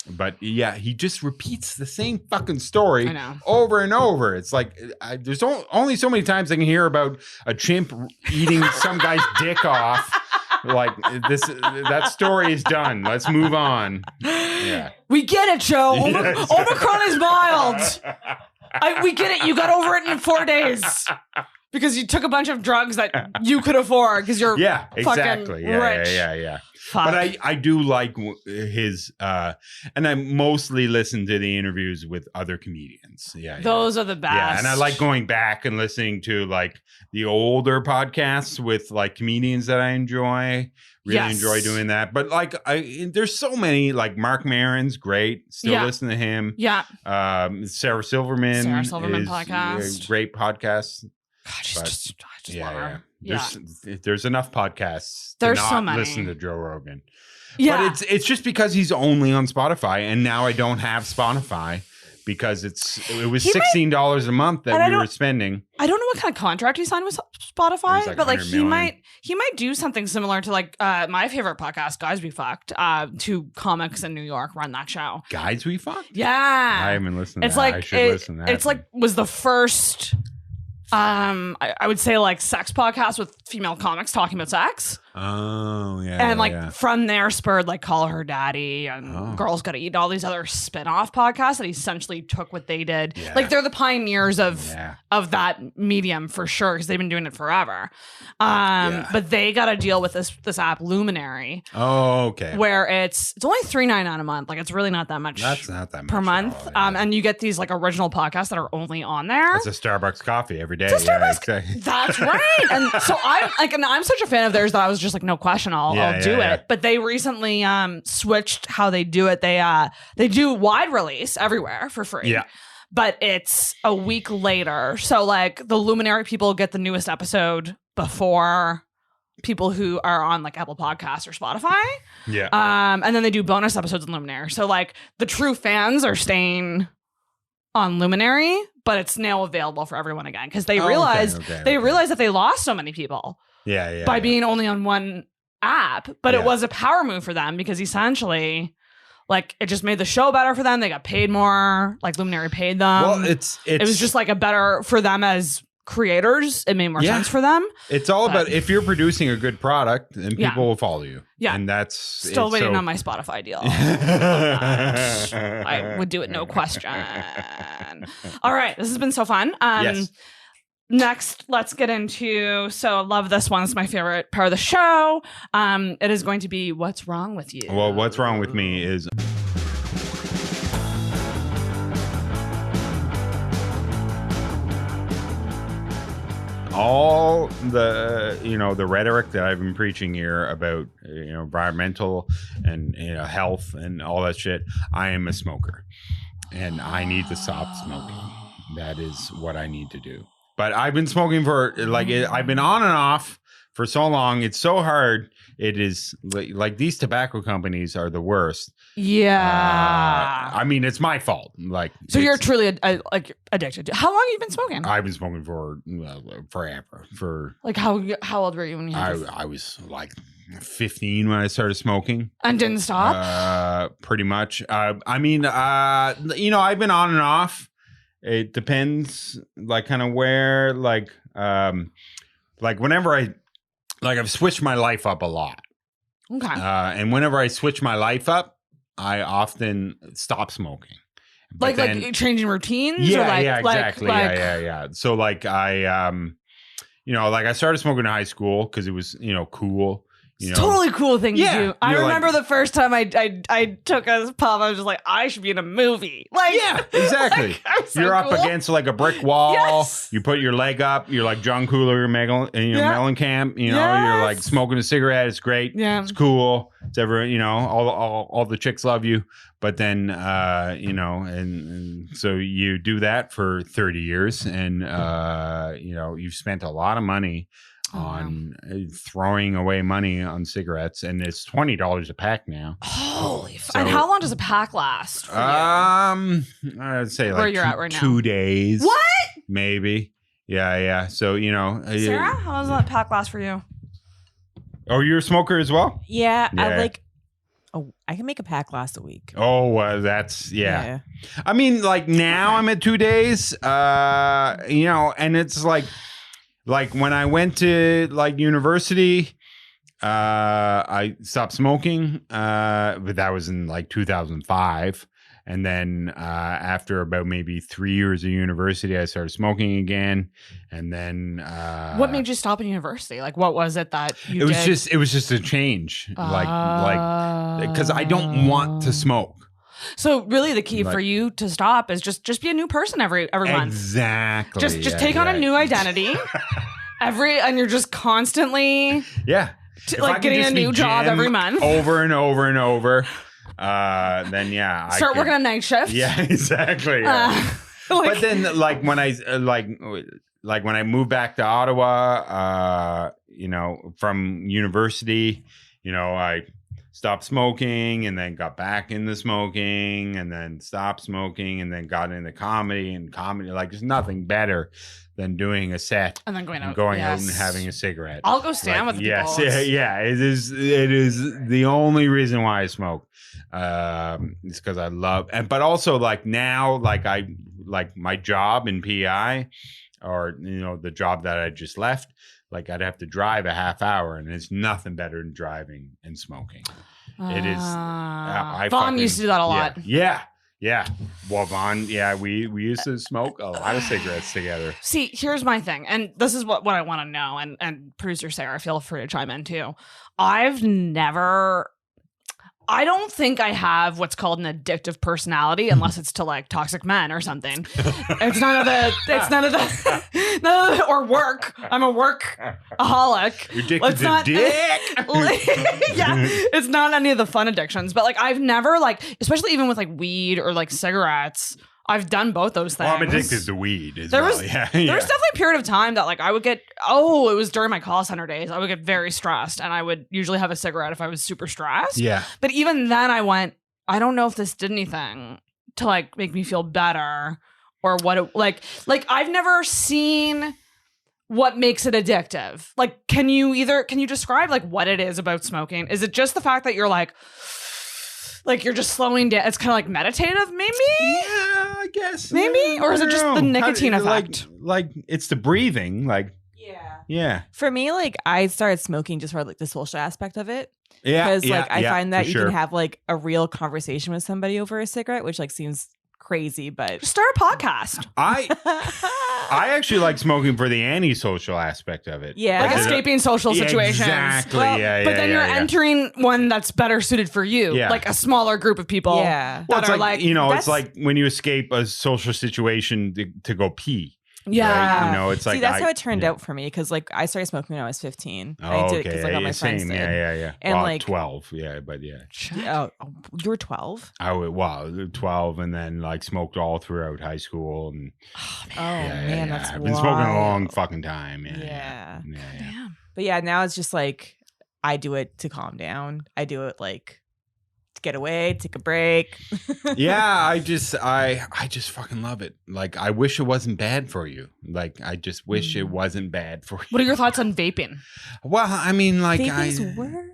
B: But yeah, he just repeats the same fucking story over and over. It's like there's only so many times I can hear about a chimp eating some guy's dick off. Like that story is done. Let's move on. Yeah,
A: we get it, Joe. Omicron is mild. We get it. You got over it in 4 days. because you took a bunch of drugs that you could afford because you're
B: Yeah, exactly.
A: fucking
B: Yeah,
A: rich.
B: yeah.
A: Fuck.
B: But I do like his, and I mostly listen to the interviews with other comedians. Yeah,
A: Those are the best.
B: Yeah, and I like going back and listening to like the older podcasts with like comedians that I enjoy. Really enjoy doing that. But like, there's so many. Like Mark Maron's great. Still listen to him.
A: Yeah.
B: Sarah Silverman. Is
A: podcast.
B: A great podcast.
A: God, I just love her.
B: There's enough podcasts.
A: There's
B: to not
A: so many.
B: Listen to Joe Rogan.
A: Yeah.
B: But it's just because he's only on Spotify, and now I don't have Spotify because it was $16 a month that we were spending.
A: I don't know what kind of contract he signed with Spotify,
B: like
A: but like
B: 100
A: he
B: million.
A: might do something similar to like my favorite podcast, Guys We Fucked. Two comics in New York run that show.
B: Guys We Fucked?
A: Yeah.
B: I haven't listened to
A: It's
B: that.
A: like
B: I should listen to that.
A: it's like was the first I would say like sex podcast with female comics talking about sex.
B: Oh, yeah.
A: And like from there spurred like Call Her Daddy and Girls Gotta Eat, all these other spin-off podcasts that essentially took what they did.
B: Yeah.
A: Like they're the pioneers of that medium for sure, because they've been doing it forever. But they got to deal with this app Luminary.
B: Oh, okay.
A: Where it's only $3.99 a month. Like it's really not that much.
B: That's not that much
A: per month. And you get these like original podcasts that are only on there.
B: It's a Starbucks coffee every day.
A: It's a Starbucks.
B: Exactly.
A: That's right. And so I'm like, and I'm such a fan of theirs that I was just like, no question, I'll do it. But they recently switched how they do it. They do wide release everywhere for free.
B: Yeah.
A: But it's a week later. So like the Luminary people get the newest episode before people who are on like Apple Podcasts or Spotify.
B: Yeah.
A: And then they do bonus episodes on Luminary. So like the true fans are staying on Luminary, but it's now available for everyone again because they realized that they lost so many people by being only on one app. But it was a power move for them because essentially, like, it just made the show better for them. They got paid more. Like Luminary paid them.
B: Well, it
A: was just like a better for them as creators. It made more sense for them.
B: It's all about if you're producing a good product, then people will follow you. Yeah, and that's
A: still waiting on my Spotify deal. I would do it, no question. All right, this has been so fun.
B: Yes.
A: Next, let's get into. So, I love this one. It's my favorite part of the show. It is going to be what's wrong with you.
B: Well, what's wrong with me is. All the the rhetoric that I've been preaching here about environmental and health and all that shit, I am a smoker and I need to stop smoking. That is what I need to do. But I've been smoking for I've been on and off for so long. It's so hard. It is like these tobacco companies are the worst.
A: Yeah.
B: I mean, it's my fault.
A: So you're truly addicted. How long have you been smoking?
B: I've been smoking for forever. For
A: like how old were you when you had
B: I was like 15 when I started smoking.
A: And didn't stop?
B: Pretty much. I mean, I've been on and off. It depends, like, kind of where, whenever I've switched my life up a lot.
A: Okay.
B: And whenever I switch my life up, I often stop smoking. But
A: like changing routines?
B: Yeah, exactly. Yeah. So, I started smoking in high school because it was, cool.
A: It's totally cool thing to do. I remember the first time I took a puff, I was just like, I should be in a movie.
B: Yeah, exactly. You're up against like a brick wall.
A: Yes.
B: You put your leg up. You're like John Cougar, Mellencamp. You're like smoking a cigarette. It's great. Yeah, it's cool. It's all the chicks love you. But then and so you do that for 30 years, and you've spent a lot of money on throwing away money on cigarettes, and it's $20 a pack now.
A: Holy fuck. And how long does a pack last for you?
B: I'd say
A: where you're at right now?
B: 2 days.
A: What?
B: Maybe. Yeah. So,
A: Sarah, how does that pack last for you?
B: Oh, you're a smoker as well?
C: Yeah. I can make a pack last a week.
B: Oh, that's, yeah. I mean, like now I'm at 2 days, and it's like when I went to university, I stopped smoking, but that was in 2005. And then after about maybe 3 years of university, I started smoking again. And then
A: what made you stop in university? Like, what was it that you
B: it
A: did?
B: was just a change, like because I don't want to smoke.
A: So really, the key for you to stop is just be a new person every month.
B: Exactly.
A: Just take on a new identity and you're just constantly getting a new job every month
B: over and over and over. Then
A: start working a night shift.
B: Yeah, exactly. Yeah. But then like when I moved back to Ottawa, from university, I stopped smoking and then got back into smoking and then stopped smoking and then got into comedy, like there's nothing better than doing a set
A: and then going out
B: and having a cigarette.
A: I'll go stand with the people.
B: It is the only reason why I smoke. It's because I love, but also like now, like I like my job in PI, or the job that I just left. Like I'd have to drive a half hour, and it's nothing better than driving and smoking. It is.
A: Vaughn used to do that a lot.
B: Yeah. Well, Vaughn, we used to smoke a lot of cigarettes together.
A: See, here's my thing, and this is what I want to know, and producer Sarah, feel free to chime in too. I don't think I have what's called an addictive personality unless it's to like toxic men or something. It's none of the or work. I'm a workaholic.
B: You're addicted to dick.
A: It's not any of the fun addictions, but like I've never especially even with like weed or like cigarettes, I've done both those things.
B: Well, I'm addicted to weed as
A: there
B: well.
A: Was definitely a period of time that like I would get, it was during my call center days, I would get very stressed and I would usually have a cigarette if I was super stressed.
B: Yeah.
A: But even then I went, I don't know if this did anything to like make me feel better or what it, like I've never seen what makes it addictive. Like, can you describe like what it is about smoking? Is it just the fact that you're like you're just slowing down? It's kind of like meditative, maybe?
B: Yeah, I guess.
A: Maybe? Or is it just the nicotine effect?
B: Like it's the breathing. Like, yeah.
C: For me, like I started smoking just for like the social aspect of it.
B: Yeah.
C: Because like I find that you
B: can
C: have like a real conversation with somebody over a cigarette, which like seems crazy, but
A: start a podcast.
B: I actually like smoking for the antisocial aspect of it.
C: Yeah.
A: Like escaping social situations.
B: Exactly.
A: But then you're entering one that's better suited for you.
B: Yeah.
A: Like a smaller group of people.
C: Yeah.
B: Well,
A: That are like
B: it's like when you escape a social situation to go pee.
A: Yeah.
B: Right? It's like
C: that's how it turned out for me, because like I started smoking when I was 15.
B: Oh,
C: I did it because like all my friends did.
B: Yeah.
C: And
B: well,
C: like
B: 12. Yeah, but yeah.
C: Oh, you were 12?
B: I would 12, and then like smoked all throughout high school, and
C: man, that's
B: I've been smoking a long fucking time.
C: Yeah.
A: Damn.
C: But yeah, now it's just like I do it to calm down. I do it like to get away, take a break.
B: I just fucking love it. Like I wish it wasn't bad for you. Like I just wish it wasn't bad for you.
A: What are your thoughts on vaping?
B: Well, I mean, like
C: Vaping's worse.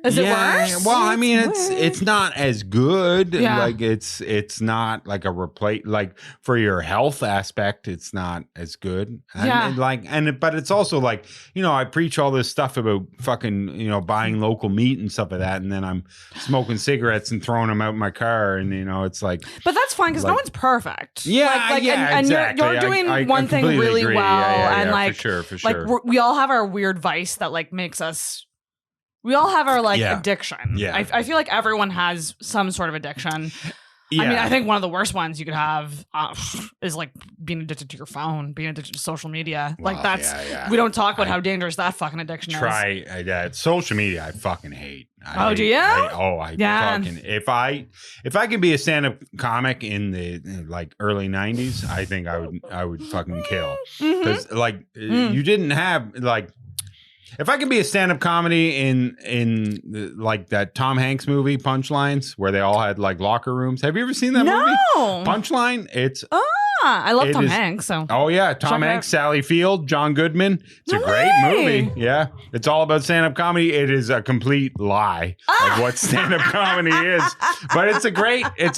A: Is it worse?
B: Well, I mean, it's not as good.
A: Yeah.
B: Like it's not like a replace. Like for your health aspect, it's not as good. But it's also like, I preach all this stuff about fucking buying local meat and stuff like that, and then I'm smoking cigarettes and throwing them out in my car, and it's like.
A: But that's fine because no one's perfect.
B: Yeah,
A: and
B: exactly.
A: you're doing
B: I
A: one thing really
B: agree.
A: well, and like
B: for sure.
A: Like we all have our weird vice that like makes us. We all have our addiction.
B: Yeah.
A: I feel like everyone has some sort of addiction.
B: Yeah.
A: I mean, I think one of the worst ones you could have is like being addicted to your phone, being addicted to social media.
B: Well,
A: like that's we don't talk about how dangerous that fucking addiction is.
B: Social media. I fucking hate.
A: Do you?
B: Fucking. If I could be a stand-up comic in the like early 90s, I think I would fucking kill, because you didn't have like. If I could be a stand-up comedy in like that Tom Hanks movie, Punchlines, where they all had like locker rooms. Have you ever seen that movie? Punchline? It's
A: I love Tom Hanks. So
B: Tom Hanks, Sally Field, John Goodman. It's a great movie. Yeah, it's all about stand-up comedy. It is a complete lie of what stand-up comedy is, but it's a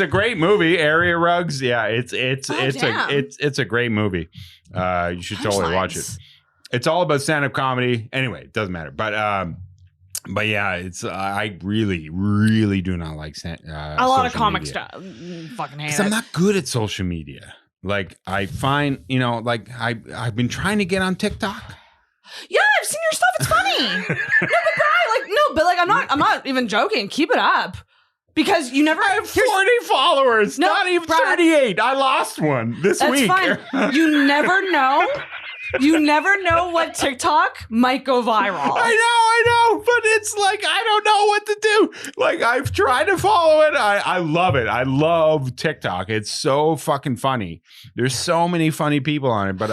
B: great movie. Area Rugs. Yeah, it's a great movie. You should totally watch it. It's all about stand-up comedy. Anyway, it doesn't matter. But But yeah, it's I really, really do not like
A: a lot of comic stuff. Fucking hate it.
B: Because I'm not good at social media. Like I find, like I've been trying to get on TikTok.
A: Yeah, I've seen your stuff. It's funny. I'm not even joking. Keep it up. Because you never
B: I have 40 followers, not even 38. I lost one this week.
A: That's fine. You never know. You never know what TikTok might go viral.
B: I know, but it's like I don't know what to do. Like I've tried to follow it. I love it. I love TikTok. It's so fucking funny. There's so many funny people on it, but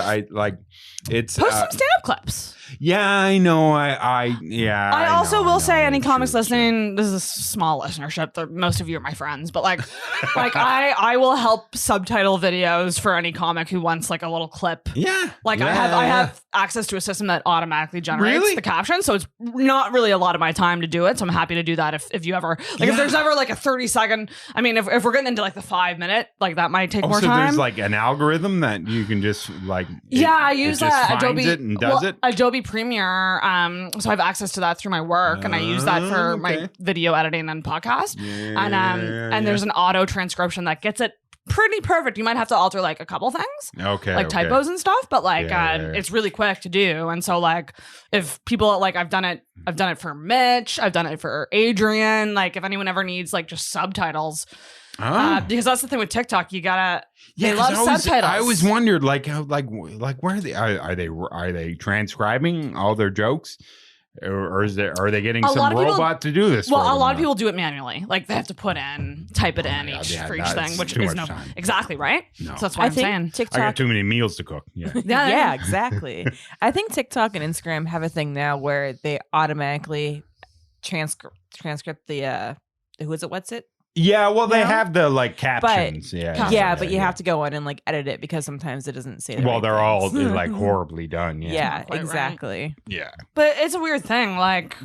B: it's
A: post some stand-up clips.
B: Yeah, I know. I
A: also will say, any comics listening, this is a small listenership. Most of you are my friends, but I will help subtitle videos for any comic who wants like a little clip.
B: Yeah,
A: I have access to a system that automatically generates the caption, so it's not really a lot of my time to do it. So I'm happy to do that if you ever if there's ever like a 30-second. I mean, if we're getting into like the 5-minute, like that might take more time.
B: There's like an algorithm that you can just like.
A: I use Adobe
B: it and does it.
A: Adobe Premiere, so I have access to that through my work, and I use that for my video editing and podcast. And there's an auto transcription that gets it pretty perfect. You might have to alter like a couple things, typos and stuff, but it's really quick to do. And so like if people like I've done it for Mitch, I've done it for Adrian. Like if anyone ever needs like just subtitles. Because that's the thing with TikTok, you gotta. They love subtitles.
B: I always wondered, where are they? Are they transcribing all their jokes, or are they getting some robot to do this?
A: Well, a lot of people do it manually. Like they have to type it in for each thing, which is exactly right. No. So that's why I'm saying
C: TikTok.
B: I got too many meals to cook. Yeah,
C: yeah, exactly. I think TikTok and Instagram have a thing now where they automatically transcript the who is it? What's it?
B: Yeah, well, they have the like captions.
C: But you have to go in and like edit it because sometimes it doesn't say.
B: They're all like horribly done.
C: Yeah, exactly.
A: Right.
B: Yeah,
A: but it's a weird thing. Like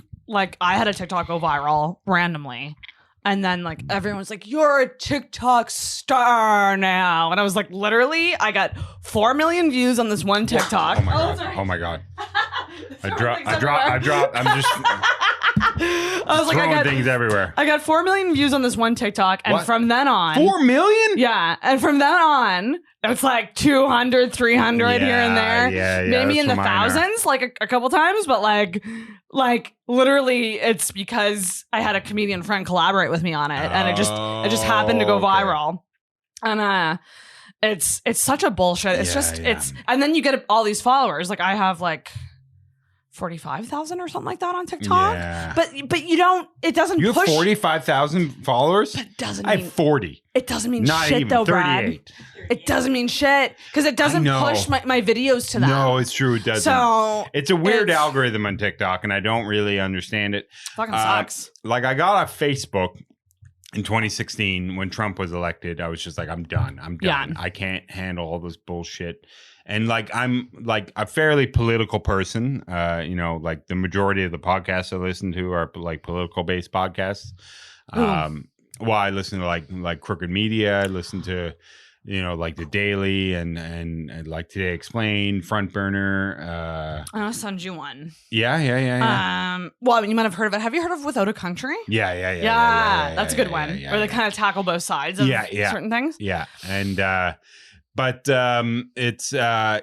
A: I had a TikTok go viral randomly, and then like everyone's like, "You're a TikTok star now," and I was like, literally, I got 4 million views on this one TikTok.
B: Oh my god! I dropped. I'm just.
A: I was like, I got
B: things everywhere.
A: I got 4 million views on this one TikTok, and from then on,
B: 4 million?
A: Yeah, and from then on, it's like 200, 300 here and there, maybe in the thousands, like a couple times, but like literally, it's because I had a comedian friend collaborate with me on it, and it just happened to go viral, and it's such a bullshit. It's and then you get all these followers. Like I have like 45,000 or something like that on TikTok. Yeah. But you don't, it doesn't
B: you
A: push.
B: You have 45,000 followers?
A: But it doesn't
B: I have 40.
A: It doesn't mean
B: not
A: shit
B: even,
A: though,
B: 38.
A: Brad. It doesn't mean shit because it doesn't push my videos to them.
B: No, it's true. It doesn't.
A: So
B: it's a weird algorithm on TikTok and I don't really understand it.
A: Fucking sucks.
B: Like I got off Facebook in 2016 when Trump was elected. I was just like, I'm done.
A: Yeah.
B: I can't handle all this bullshit. And like I'm like a fairly political person, like the majority of the podcasts I listen to are like political based podcasts. I listen to like Crooked Media. I listen to like the Daily and like Today Explained, Front Burner.
A: I'll send you one.
B: Yeah.
A: Well, I mean, you might have heard of it. Have you heard of Without a Country?
B: Yeah.
A: That's a good one. Where they kind of tackle both sides of certain things.
B: Yeah, and. But it's I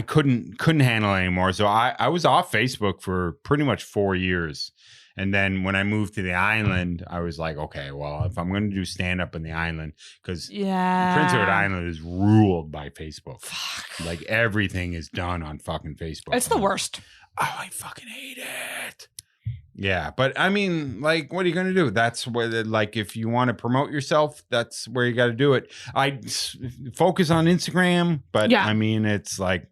B: couldn't handle it anymore. So I was off Facebook for pretty much 4 years. And then when I moved to the island, I was like, okay, well, if I'm going to do stand up in the island, because Prince Edward Island is ruled by Facebook.
A: Fuck.
B: Like everything is done on fucking Facebook.
A: It's the worst.
B: Oh, I fucking hate it. Yeah, but I mean, like, what are you going to do? That's where, like, if you want to promote yourself, that's where you got to do it. I focus on Instagram, but I mean, it's like,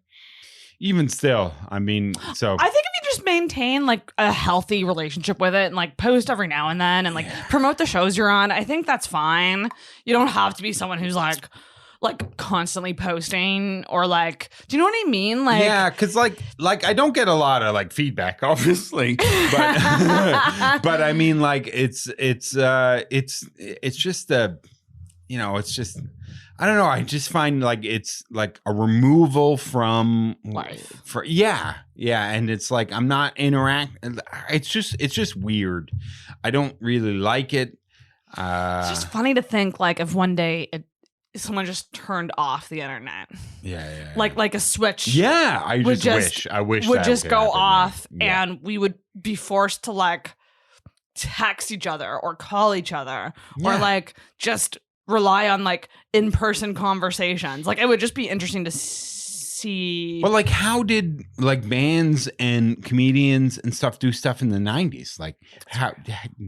B: even still, I mean, so.
A: I think if you just maintain like a healthy relationship with it and like post every now and then and like promote the shows you're on, I think that's fine. You don't have to be someone who's like constantly posting or like, do you know what I mean? Like,
B: yeah, because like I don't get a lot of like feedback, obviously, but but I mean, like it's just it's just I don't know. I just find like it's like a removal from
A: Life.
B: Yeah, and it's like I'm not It's just weird. I don't really like it.
A: It's just funny to think like if one day someone just turned off the internet.
B: Yeah.
A: Like a switch.
B: Yeah, I
A: would
B: wish
A: would
B: that
A: just
B: could
A: go
B: happen,
A: off,
B: yeah.
A: and we would be forced to like text each other or call each other or
B: Yeah.
A: like just rely on like in-person conversations. Like it would just be interesting to see.
B: But like, how did like bands and comedians and stuff do stuff in the 90s? Like how,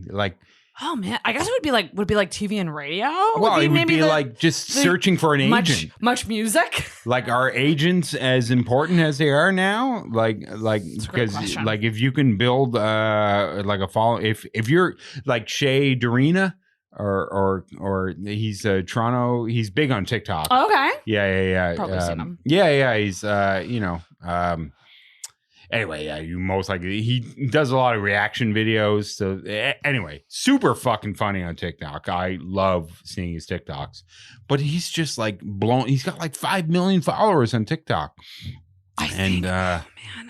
B: like.
A: Oh man, I guess it would be like TV and radio.
B: Well, it would be like just searching for an agent.
A: Much music.
B: Like, are agents as important as they are now? Like because like if you can build like a follow, if you're like Shay Dorina or he's Toronto, he's big on TikTok.
A: Okay.
B: Yeah.
A: Probably seen him.
B: Yeah. He's Anyway, yeah, you most likely he does a lot of reaction videos. So anyway, super fucking funny on TikTok. I love seeing his TikToks, but he's just like blown. He's got like 5 million followers on TikTok. Man,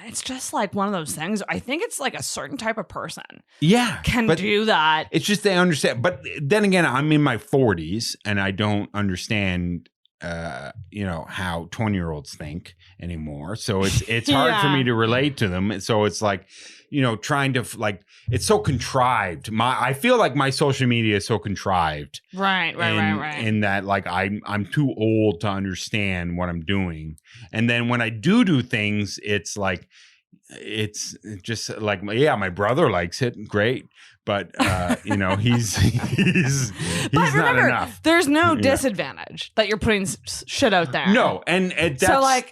A: it's just like one of those things. I think it's like a certain type of person can
B: but
A: do that.
B: It's just they understand. But then again, I'm in my 40s and I don't understand how 20-year-olds think anymore. So it's hard for me to relate to them. So it's like, trying to like, it's so contrived. I feel like my social media is so contrived.
A: Right.
B: In that like I'm too old to understand what I'm doing. And then when I do things, it's like, it's just like, yeah, my brother likes it. Great. But he's
A: remember,
B: not enough.
A: There's no disadvantage that you're putting shit out there.
B: No, and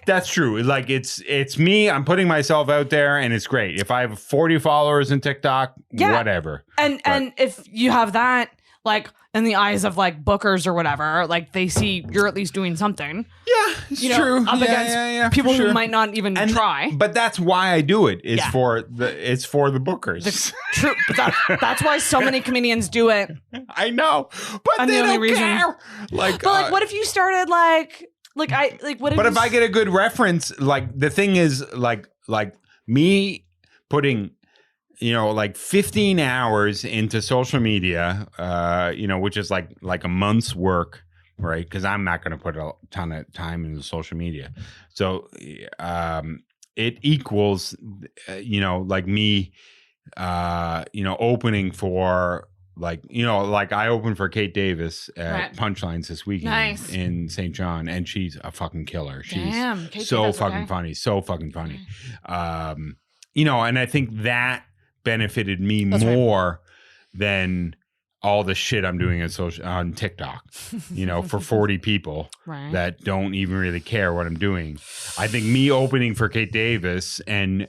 B: that's true. Like it's me. I'm putting myself out there, and it's great. If I have 40 followers in TikTok, whatever.
A: And if you have that, like in the eyes of like bookers or whatever, like they see you're at least doing something.
B: Yeah, it's true.
A: Up against people who might not even try.
B: But that's why I do it. It's for the bookers.
A: True. But that's why so many comedians do it.
B: I know, but
A: and
B: they
A: the only
B: don't
A: reason,
B: care. Like,
A: but what if you started what if?
B: But if I get a good reference, like the thing is, like me putting, like 15 hours into social media, which is like a month's work, right? Because I'm not going to put a ton of time into social media. So it equals, like me, opening for like I opened for Kate Davis at Punchlines this weekend in St. John, and she's a fucking killer.
A: Damn,
B: she's so fucking funny. So fucking funny. And I think that benefited me more than all the shit I'm doing on TikTok, for 40 people that don't even really care what I'm doing. I think me opening for Kate Davis and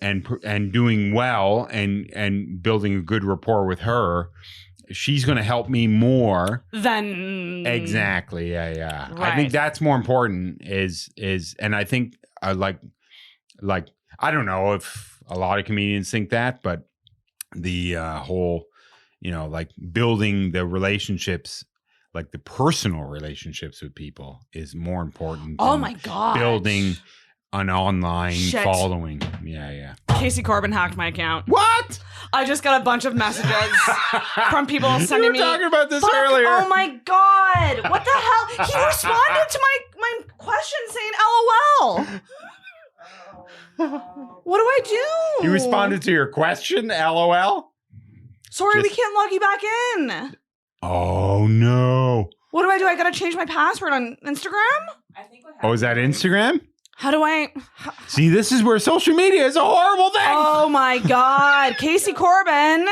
B: doing well and building a good rapport with her, she's going to help me more
A: than
B: exactly. Yeah. Right. I think that's more important and I think like I don't know if a lot of comedians think that, but the whole, like building the relationships, like the personal relationships with people is more important.
A: Oh my God.
B: Building an online following. Yeah.
A: Casey Corbin hacked my account.
B: What?
A: I just got a bunch of messages from people sending me.
B: You were talking about this earlier.
A: Oh my God. What the hell? He responded to my question saying LOL. What do I do?
B: He responded to your question, LOL?
A: Sorry, we can't log you back in.
B: Oh, no.
A: What do? I got to change my password on Instagram?
B: Is that Instagram?
A: How do I...
B: See, this is where social media is a horrible thing.
A: Oh, my God. Casey Corbin.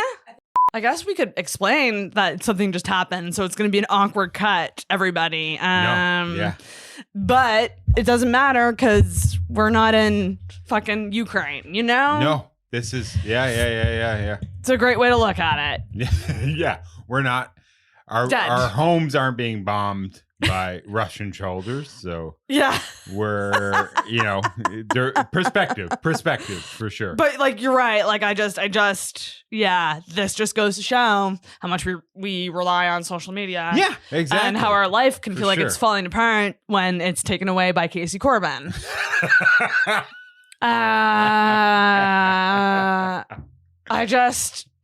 A: I guess we could explain that something just happened, so it's going to be an awkward cut, everybody. But it doesn't matter because we're not in fucking Ukraine,
B: No, this is, yeah.
A: It's a great way to look at it.
B: Yeah, we're not, our homes aren't being bombed by Russian shoulders. So
A: Yeah.
B: we're, perspective for sure.
A: But like, you're right. Like, I just, yeah, this just goes to show how much we rely on social media.
B: Yeah, exactly.
A: And how our life can
B: For
A: feel like
B: sure.
A: it's falling apart when it's taken away by Casey Corbin.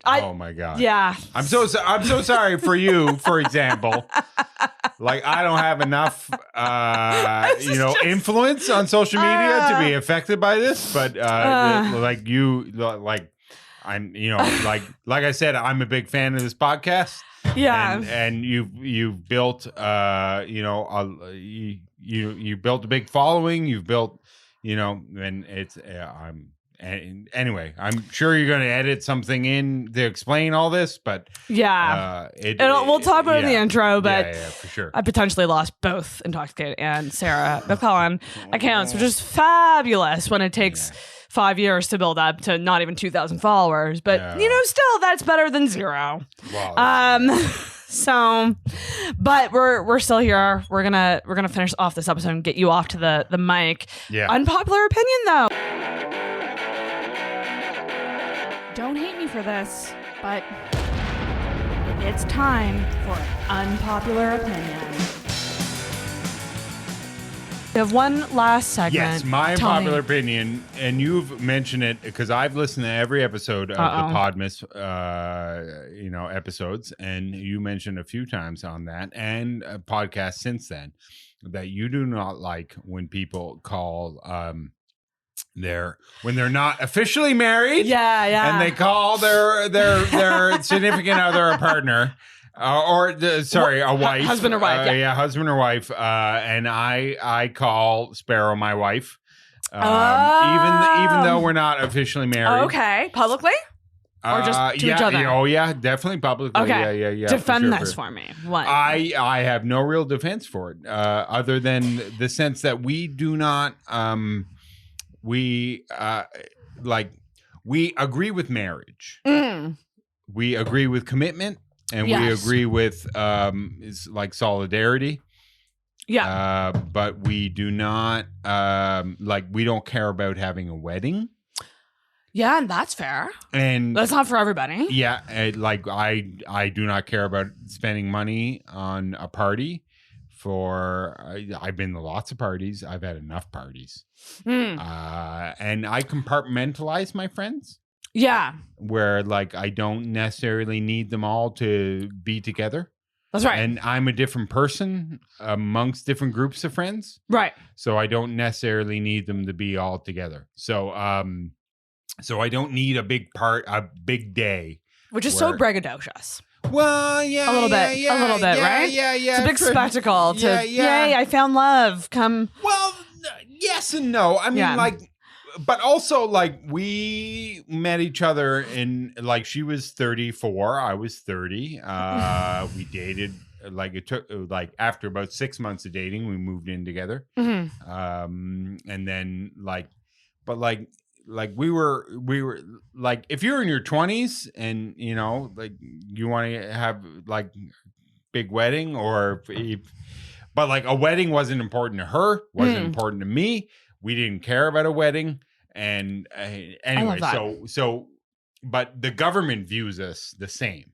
B: Oh my God.
A: Yeah.
B: I'm so sorry for you, for example. Like, I don't have enough, influence on social media to be affected by this. But I'm, like I said, I'm a big fan of this podcast.
A: Yeah.
B: And you've built, you built a big following. You've built, and it's anyway, I'm sure you're going to edit something in to explain all this, but
A: yeah, we'll talk about it in the intro. But
B: yeah, for sure.
A: I potentially lost both Intoxicated and Sarah McClellan accounts, which is fabulous when it takes 5 years to build up to not even 2,000 followers. But still, that's better than zero.
B: Wow.
A: So, but we're still here. We're gonna finish off this episode and get you off to the mic.
B: Yeah.
A: Unpopular opinion, though. Don't hate me for this, but it's time for unpopular opinion. We have one last segment.
B: Yes, my unpopular opinion, and you've mentioned it because I've listened to every episode of the Podmas, episodes, and you mentioned a few times on that and a podcast since then that you do not like when people call when they're not officially married, and they call their significant other a partner. A wife,
A: husband or wife,
B: husband or wife, and I call Sparrow my wife, even though we're not officially married.
A: Okay, publicly or just to each other?
B: Definitely publicly.
A: Okay,
B: yeah.
A: Defend this for me. What?
B: I have no real defense for it, other than the sense that we do not, we agree with marriage, we agree with commitment. And we agree with is like solidarity.
A: Yeah.
B: But we do not we don't care about having a wedding.
A: Yeah, and that's fair.
B: And
A: that's not for everybody.
B: Yeah, I do not care about spending money on a party. I've been to lots of parties. I've had enough parties. And I compartmentalize my friends.
A: Yeah.
B: Where I don't necessarily need them all to be together.
A: That's right.
B: And I'm a different person amongst different groups of friends.
A: Right.
B: So I don't necessarily need them to be all together. So so I don't need a big day.
A: Which is so braggadocious.
B: Well, yeah.
A: A little bit, right?
B: Yeah.
A: It's a big spectacle yay, I found love. Come.
B: Well, yes and no. I mean, but also, we met each other in, she was 34, I was 30. We dated, it took, after about 6 months of dating, we moved in together. Mm-hmm. And then, we were, if you're in your 20s and, you want to have, big wedding but, a wedding wasn't important to her, wasn't important to me. We didn't care about a wedding. And anyway, but the government views us the same.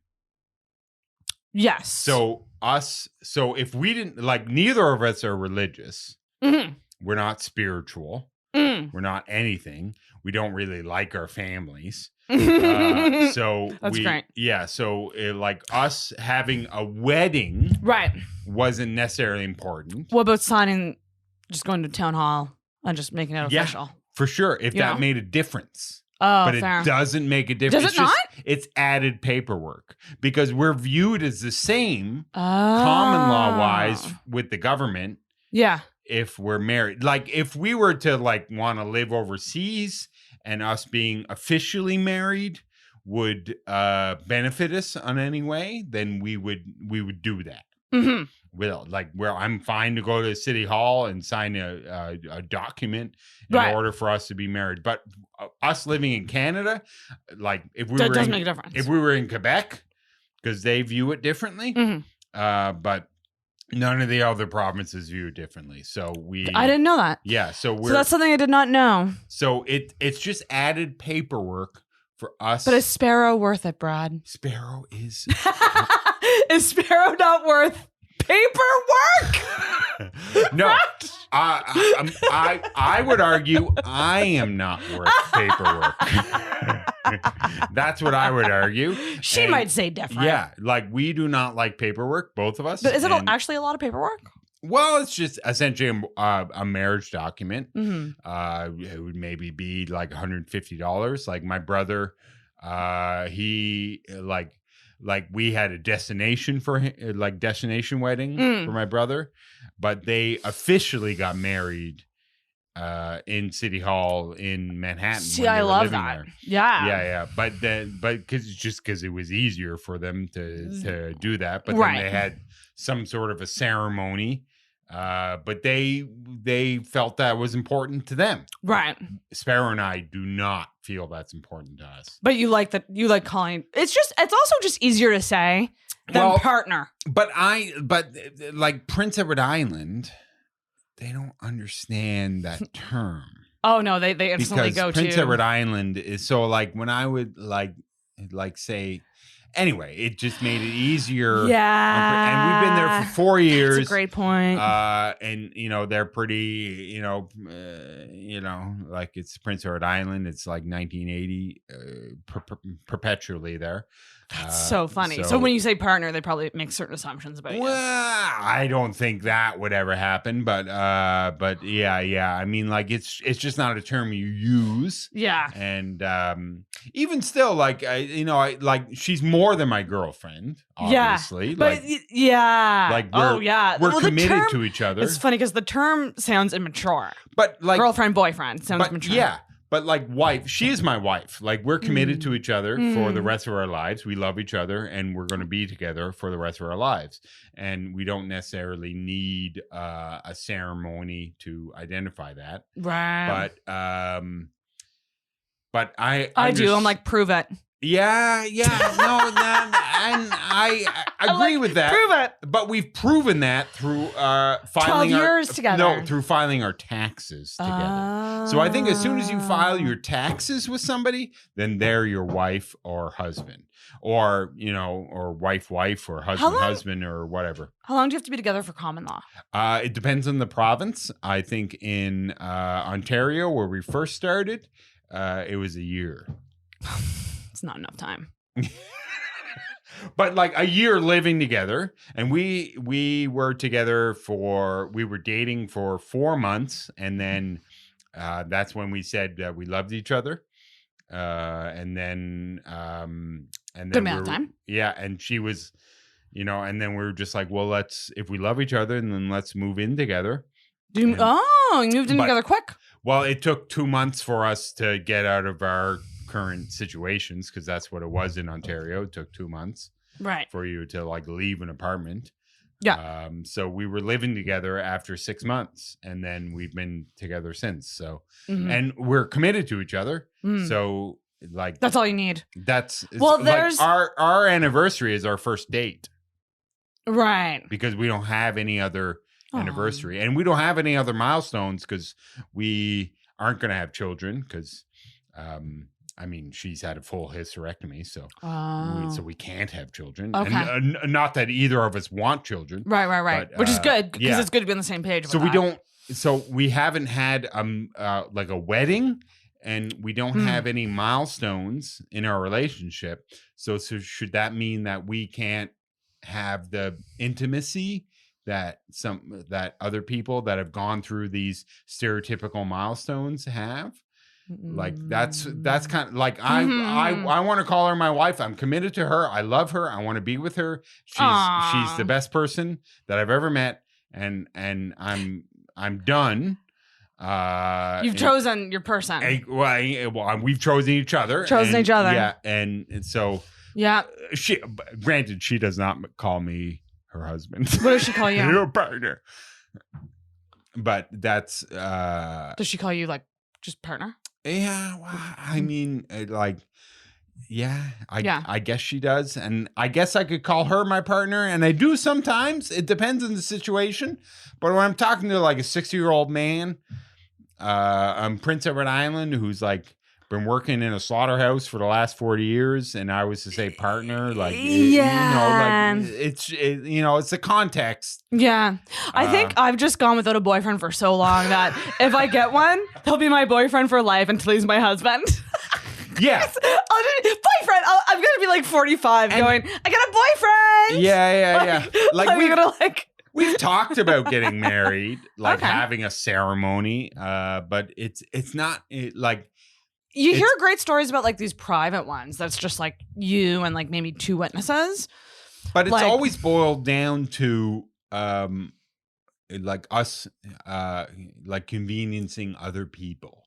A: Yes.
B: So if we didn't, neither of us are religious. Mm-hmm. We're not spiritual. Mm. We're not anything. We don't really like our families. So
A: that's great.
B: Yeah. So us having a wedding,
A: right, wasn't
B: necessarily important.
A: What about just going to town hall and just making it official?
B: For sure, if that made a difference.
A: Oh,
B: but
A: fair.
B: It doesn't make a difference.
A: Does it not?
B: It's added paperwork because we're viewed as the same common law wise with the government.
A: Yeah.
B: If we're married, if we were to want to live overseas and us being officially married would benefit us on any way, then we would do that. Mm-hmm. Well, where I'm fine to go to City Hall and sign a document in order for us to be married. But us living in Canada, if we
A: doesn't make a difference.
B: If we were in Quebec, because they view it differently. Mm-hmm. But None of the other provinces view it differently. So
A: I didn't know that.
B: Yeah. So
A: that's something I did not know.
B: So it's just added paperwork for us.
A: But is Sparrow worth it, Brad?
B: Sparrow is.
A: Is Sparrow not worth paperwork?
B: No. I would argue I am not worth paperwork. That's what I would argue.
A: She might say different.
B: Yeah, like we do not like paperwork, both of us.
A: But is it actually a lot of paperwork?
B: Well, it's just essentially a marriage document.
A: Mm-hmm.
B: It would maybe be like $150. Like my brother, he like we had a destination for him, like destination wedding for my brother, but they officially got married in City Hall in Manhattan.
A: See, I love that.
B: There.
A: Yeah.
B: Yeah. But because it was easier for them to do that. But
A: Right.
B: then they had some sort of a ceremony. But they felt that was important to them.
A: Right.
B: Sparrow and I do not feel that's important to us.
A: But you like that. You like calling. It's also just easier to say than partner.
B: But like Prince Edward Island, they don't understand that term.
A: Oh no, they instantly
B: because
A: go
B: Prince
A: to
B: Edward Island is so like when I would like say. Anyway, it just made it easier.
A: Yeah.
B: And we've been there for 4 years.
A: That's a great point.
B: And, they're pretty, like it's Prince Edward Island. It's like 1980, perpetually there.
A: That's so funny. So when you say partner, they probably make certain assumptions about you.
B: Well, I don't think that would ever happen, but yeah. I mean, like it's just not a term you use.
A: Yeah.
B: And even still, like I like she's more than my girlfriend, obviously.
A: Yeah. But
B: we're committed to each other.
A: It's funny because the term sounds immature.
B: But like
A: girlfriend, boyfriend sounds mature.
B: Yeah. But like wife, she is my wife. Like we're committed to each other for the rest of our lives. We love each other and we're going to be together for the rest of our lives. And we don't necessarily need a ceremony to identify that.
A: Right.
B: But
A: I do. I'm like, prove it.
B: Yeah. No, and I agree with that.
A: Prove it.
B: But we've proven that through filing
A: 12 years together.
B: No, through filing our taxes together. So I think as soon as you file your taxes with somebody, then they're your wife or husband, or or wife or husband or whatever.
A: How long do you have to be together for common law?
B: It depends on the province. I think in Ontario, where we first started, it was a year.
A: It's not enough time.
B: But like a year living together, and we were together we were dating for 4 months, and then that's when we said that we loved each other, and then
A: good amount of time.
B: Yeah, and she was, and then we were just like, well, if we love each other, then let's move in together.
A: You moved in together quick.
B: Well, it took 2 months for us to get out of our current situations, because that's what it was in Ontario. It took 2 months for you to like leave an apartment.
A: Yeah.
B: So we were living together after 6 months, and then we've been together since. So and we're committed to each other. So like
A: that's all you need.
B: There's like our anniversary is our first date.
A: Right.
B: Because we don't have any other anniversary, and we don't have any other milestones because we aren't going to have children because I mean, she's had a full hysterectomy, so we can't have children.
A: Okay.
B: And not that either of us want children.
A: Right.
B: But,
A: which is good, because it's good to be on the same page.
B: So we haven't had like a wedding, and we don't have any milestones in our relationship. So should that mean that we can't have the intimacy that other people that have gone through these stereotypical milestones have? Like that's kind of like I want to call her my wife. I'm committed to her. I love her. I want to be with her. She's the best person that I've ever met, and I'm done.
A: You've chosen your person.
B: We've chosen each other. Yeah, and so
A: yeah.
B: Granted, she does not call me her husband.
A: What does she call you?
B: Your partner. But that's.
A: Does she call you like just partner?
B: Yeah, well, I mean, like, I guess she does. And I guess I could call her my partner. And I do sometimes. It depends on the situation. But when I'm talking to like a 60-year-old man on Prince Edward Island who's like been working in a slaughterhouse for the last 40 years, and I was to say partner, like, it's the context.
A: Yeah. I think I've just gone without a boyfriend for so long that if I get one, he'll be my boyfriend for life until he's my husband.
B: Yeah.
A: Boyfriend. I'm going to be like 45 and going, I got a boyfriend.
B: Yeah. Like we've talked about getting married, like having a ceremony, but it's not like.
A: You hear great stories about like these private ones. That's just like you and like maybe 2 witnesses.
B: But it's always boiled down to like us like conveniencing other people.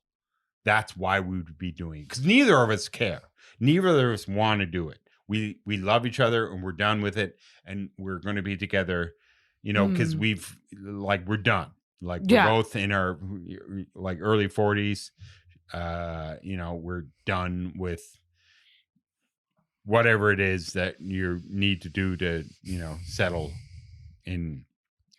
B: That's why we would be doing it. Because neither of us care. Neither of us want to do it. We love each other and we're done with it. And we're going to be together, because we're done. Like we're both in our like early 40s. We're done with whatever it is that you need to do to, settle in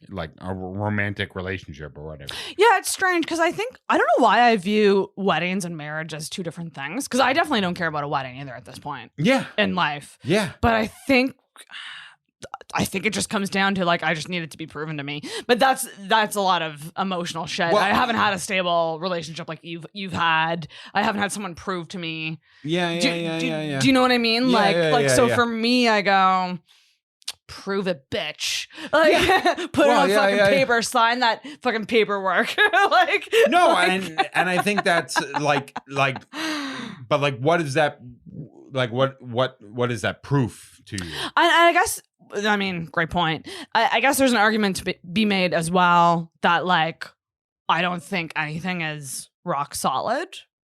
B: like a romantic relationship or whatever.
A: Yeah, it's strange because I don't know why I view weddings and marriage as 2 different things, because I definitely don't care about a wedding either at this point.
B: Yeah.
A: In life.
B: Yeah.
A: But I think it just comes down to like I just need it to be proven to me. But that's a lot of emotional shit. Well, I haven't had a stable relationship like you've had. I haven't had someone prove to me.
B: Yeah.
A: Do you know what I mean?
B: Yeah,
A: for me, I go, prove it, bitch. Like put it on fucking paper, sign that fucking paperwork.
B: And I think that's like but like what is that like what is that proof to you?
A: I guess, I mean, great point. I guess there's an argument to be made as well that like I don't think anything is rock solid,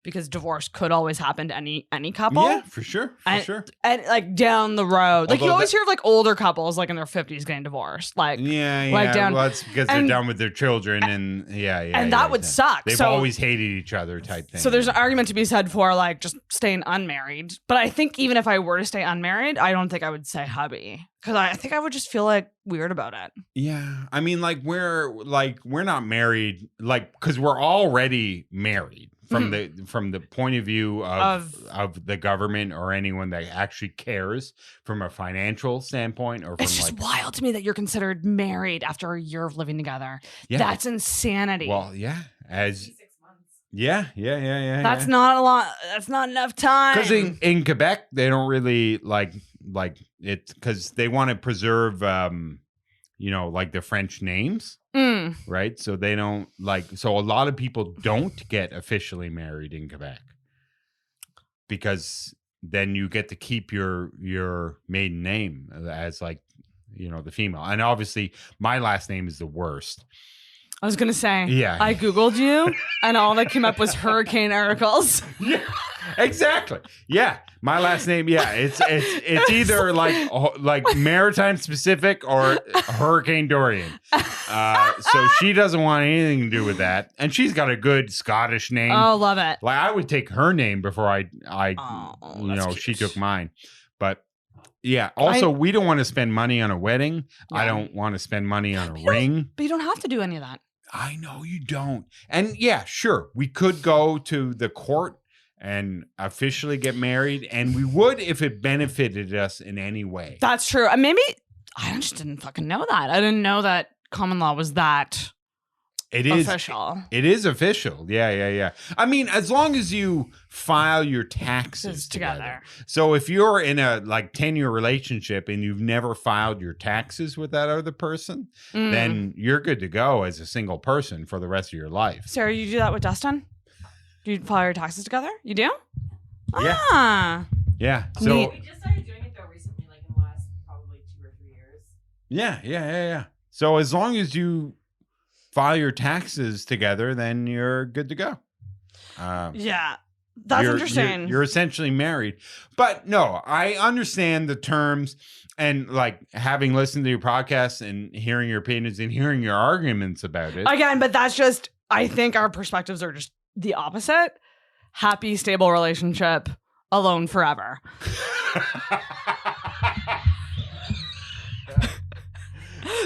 A: because divorce could always happen to any couple.
B: Yeah, for sure.
A: And like down the road, like you always hear of like older couples like in their 50s getting divorced. Like down.
B: Well, it's because they're done with their children, and
A: that would suck.
B: They've always hated each other, type thing.
A: So there's an argument to be said for like just staying unmarried. But I think even if I were to stay unmarried, I don't think I would say hubby, because I think I would just feel like weird about it.
B: Yeah, I mean, we're not married, like, because we're already married. From the point of view of the government or anyone that actually cares from a financial standpoint, or from
A: it's just wild to me that you're considered married after a year of living together.
B: Yeah.
A: That's insanity.
B: Well, yeah, 6 months. Yeah.
A: That's not a lot. That's not enough time.
B: Because in Quebec, they don't really like it, because they want to preserve, like the French names. Right, so they don't so a lot of people don't get officially married in Quebec, because then you get to keep your maiden name as the female. And obviously my last name is the worst.
A: I was gonna say,
B: yeah,
A: I googled you and all that came up was hurricane articles.
B: Yeah, exactly. Yeah, my last name. Yeah, it's either like maritime specific or Hurricane Dorian. So she doesn't want anything to do with that, and she's got a good Scottish name.
A: Oh, love it.
B: Like I would take her name before she took mine, but. Yeah. Also, we don't want to spend money on a wedding. Yeah. I don't want to spend money on a ring.
A: But you don't have to do any of that.
B: I know you don't. And yeah, sure. We could go to the court and officially get married, and we would if it benefited us in any way.
A: That's true. Maybe I just didn't fucking know that. I didn't know that common law was that. It is official.
B: It is official. Yeah. I mean, as long as you file your taxes together. So if you're in a 10-year relationship and you've never filed your taxes with that other person, then you're good to go as a single person for the rest of your life.
A: Sarah, you do that with Dustin? Do you file your taxes together? You do?
B: Yeah.
A: Ah.
B: Yeah. So
C: we just started doing it though recently, like in the last probably 2 or 3 years.
B: Yeah. So as long as you file your taxes together, then you're good to go.
A: Yeah, that's interesting.
B: You're essentially married. But no, I understand the terms, and having listened to your podcast and hearing your opinions and hearing your arguments about it.
A: Again, but that's just, I think our perspectives are just the opposite. Happy, stable relationship. alone forever.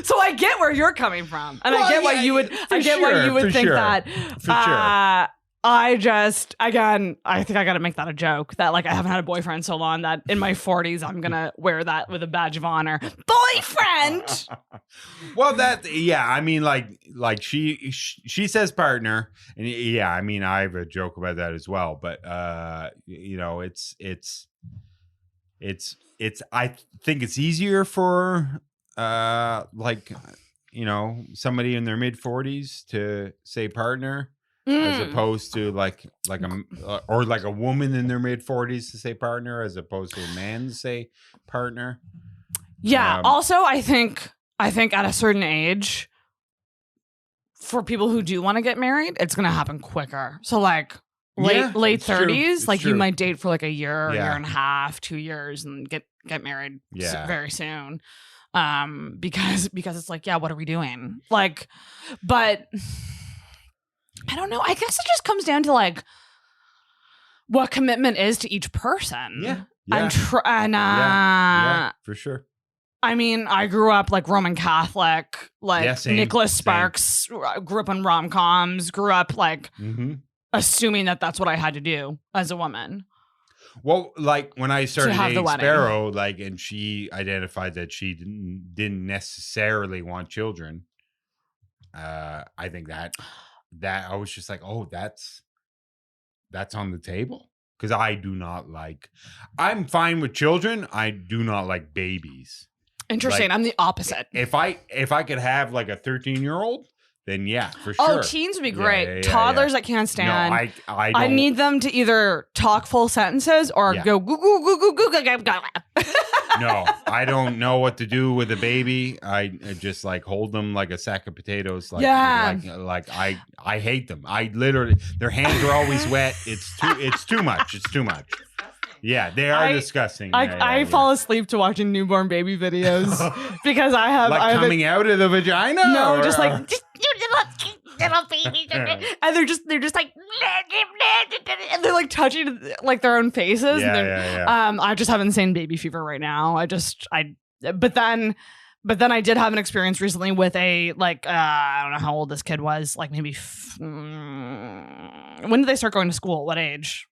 A: So I get where you're coming from, and I get why you would. I get why you would think that.
B: For sure.
A: I just, again, I think I got to make that a joke that like I haven't had a boyfriend so long that in my 40s I'm gonna wear that with a badge of honor. Boyfriend.
B: Well, I mean, like she says partner, and yeah, I mean, I have a joke about that as well. But you know, it's I think it's easier for like, you know, somebody in their mid 40s to say partner. As opposed to like a woman in their mid 40s to say partner, as opposed to a man to say partner.
A: Yeah. Also, I think at a certain age, for people who do want to get married, it's gonna happen quicker. So like late 30s, like you might date for like a year, year and a half, 2 years, and get married very soon. Because it's like, yeah, what are we doing? Like, but. I don't know. I guess it just comes down to like what commitment is to each person.
B: Yeah.
A: And
B: for sure.
A: I mean, I grew up like Roman Catholic, like Nicholas Sparks, grew up in rom-coms, grew up like assuming that that's what I had to do as a woman.
B: Well, like when I started dating Sparrow, like, and she identified that she didn't necessarily want children. I think that I was just like, oh, that's on the table, because I do not like. I'm fine with children. I do not like babies.
A: Interesting.
B: Like,
A: I'm the opposite.
B: If I could have like a 13-year-old, then yeah, for sure.
A: Oh, teens would be great. Toddlers I can't stand.
B: No, I don't.
A: I need them to either talk full sentences or go goo goo goo goo goo goo goo.
B: No, I don't know what to do with a baby. I just like hold them like a sack of potatoes. Like, like I hate them. I literally, their hands are always wet. It's too much. It's too much. Yeah, they are disgusting.
A: I fall asleep to watching newborn baby videos because I have
B: coming out of the vagina.
A: No, just like little baby, and they're just like, and they're like touching like their own faces. I just have insane baby fever right now. But then I did have an experience recently with a like I don't know how old this kid was, like maybe when did they start going to school? What age?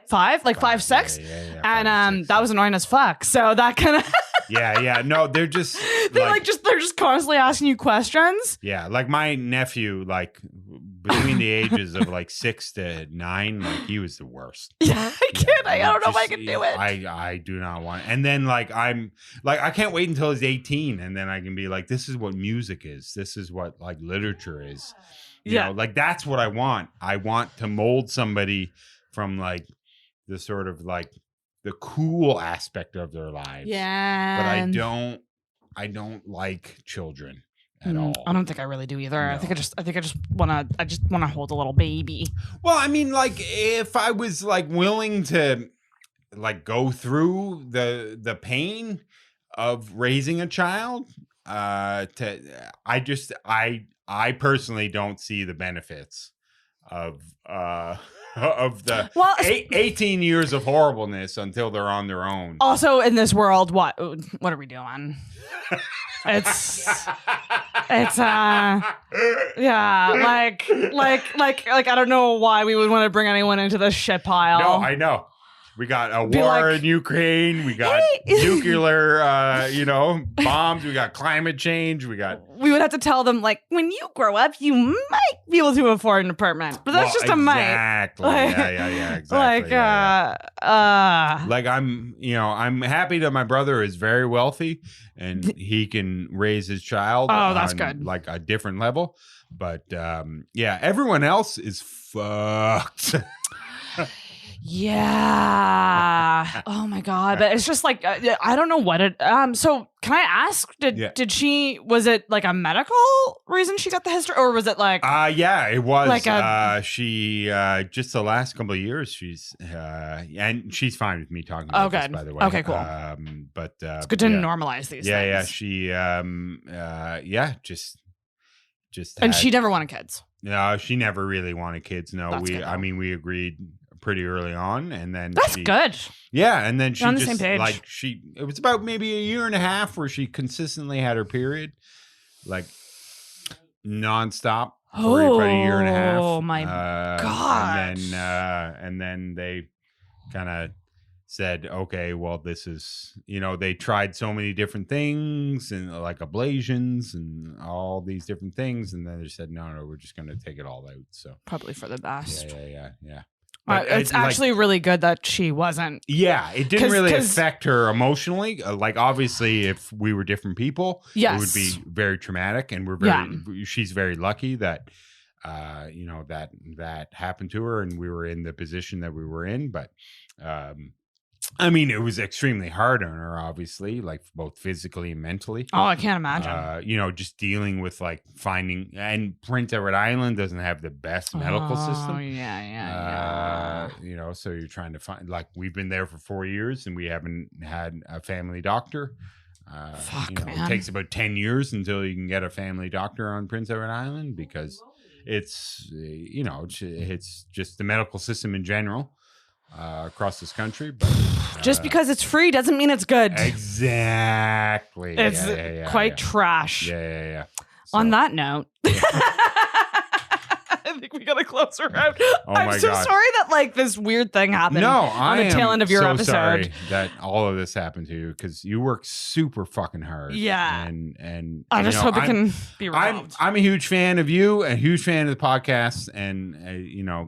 A: 5, like 5, 6, and that was annoying as fuck. So that kind of
B: no, they're just
A: they're just constantly asking you questions.
B: Yeah, like my nephew, like between the ages of like 6 to 9, like he was the worst.
A: Yeah, I can't. I don't know if I can do it.
B: I do not want it. And then like I'm like I can't wait until he's 18, and then I can be like, this is what music is. This is what like literature is. You know, like that's what I want. I want to mold somebody from like the sort of like the cool aspect of their lives.
A: Yeah.
B: But I don't like children at all.
A: I don't think I really do either. No. I think I just wanna hold a little baby.
B: Well, I mean, like if I was like willing to like go through the pain of raising a child, I personally don't see the benefits of the 18 years of horribleness until they're on their own.
A: Also, in this world, what are we doing? It's like I don't know why we would want to bring anyone into this shit pile.
B: No, I know. We got a war in Ukraine. We got nuclear, bombs. We got climate change. We
A: would have to tell them, like, when you grow up, you might be able to afford an apartment. But that's just a might.
B: Exactly. Yeah, exactly. Like, I'm happy that my brother is very wealthy and he can raise his child.
A: Oh, that's good.
B: Like a different level. But, everyone else is fucked.
A: Yeah. Oh my God. But it's just like I don't know what it. So can I ask? Was it like a medical reason she got the history, or was it like?
B: It was. Like she just the last couple of years she's and she's fine with me talking about this, by the way.
A: Okay, cool.
B: But
A: it's good to normalize these things.
B: Yeah. She just.
A: And she never wanted kids.
B: No, she never really wanted kids. No,
A: That's
B: we agreed pretty early on, and then
A: That's good.
B: Yeah, and then she
A: on the
B: just
A: same page.
B: like it was about maybe a year and a half where she consistently had her period, like nonstop for about a year and a half.
A: Oh my gosh!
B: And then they kind of said, okay, well, this is, they tried so many different things and like ablations and all these different things, and then they said, no, we're just going to take it all out. So
A: probably for the best.
B: Yeah.
A: It's actually really good that she wasn't.
B: Yeah, it didn't really affect her emotionally. Like, obviously, if we were different people, it would be very traumatic, and she's very lucky that, that happened to her, and we were in the position that we were in. But, I mean, it was extremely hard on her, obviously, like both physically and mentally.
A: Oh, I can't imagine.
B: Just dealing with like finding, and Prince Edward Island doesn't have the best medical system.
A: Oh, yeah.
B: So you're trying to find, like, we've been there for 4 years and we haven't had a family doctor.
A: Fuck, man.
B: It takes about 10 years until you can get a family doctor on Prince Edward Island because it's, it's just the medical system in general. Across this country, but
A: just because it's free doesn't mean it's good.
B: Exactly.
A: It's quite trash.
B: Yeah.
A: So, on that note, I think we gotta close her out. I'm so sorry that like this weird thing happened. On the tail end of your episode.
B: Sorry that all of this happened to you because you work super fucking hard.
A: Yeah,
B: and
A: I just hope it can be resolved.
B: I'm a huge fan of you, a huge fan of the podcast, and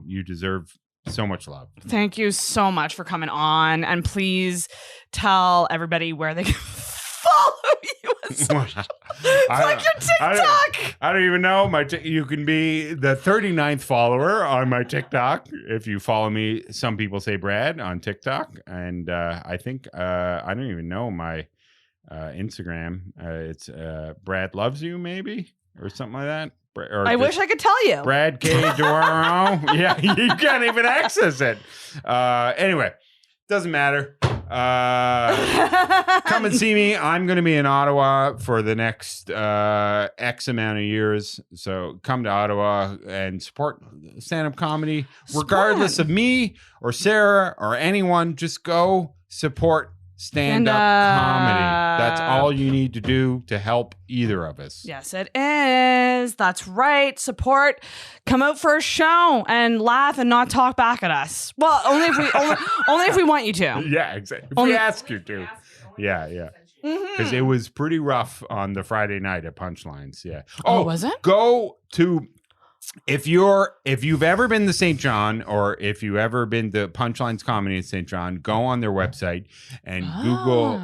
B: you deserve so much love.
A: Thank you so much for coming on, and please tell everybody where they can follow you. Plug your TikTok.
B: I don't even know. You can be the 39th follower on my TikTok if you follow me. Some people say Brad on TikTok, and I think I don't even know my Instagram. It's Brad Loves You, maybe, or something like that.
A: I wish I could tell you.
B: Brad K. Doiron. Yeah, you can't even access it. Anyway, doesn't matter. Come and see me. I'm going to be in Ottawa for the next X amount of years. So come to Ottawa and support stand-up comedy. Regardless of me or Sarah or anyone, just go support stand-up comedy. That's all you need to do to help either of us.
A: Yes, it is. That's right. Support. Come out for a show and laugh and not talk back at us. Well, only if we want you to.
B: Yeah, exactly. If we ask you to. Yeah. Because it was pretty rough on the Friday night at Punchlines. Yeah.
A: Oh, was it?
B: Go to. If you've ever been to St. John, or if you've ever been to Punchlines Comedy in St. John, go on their website and Google,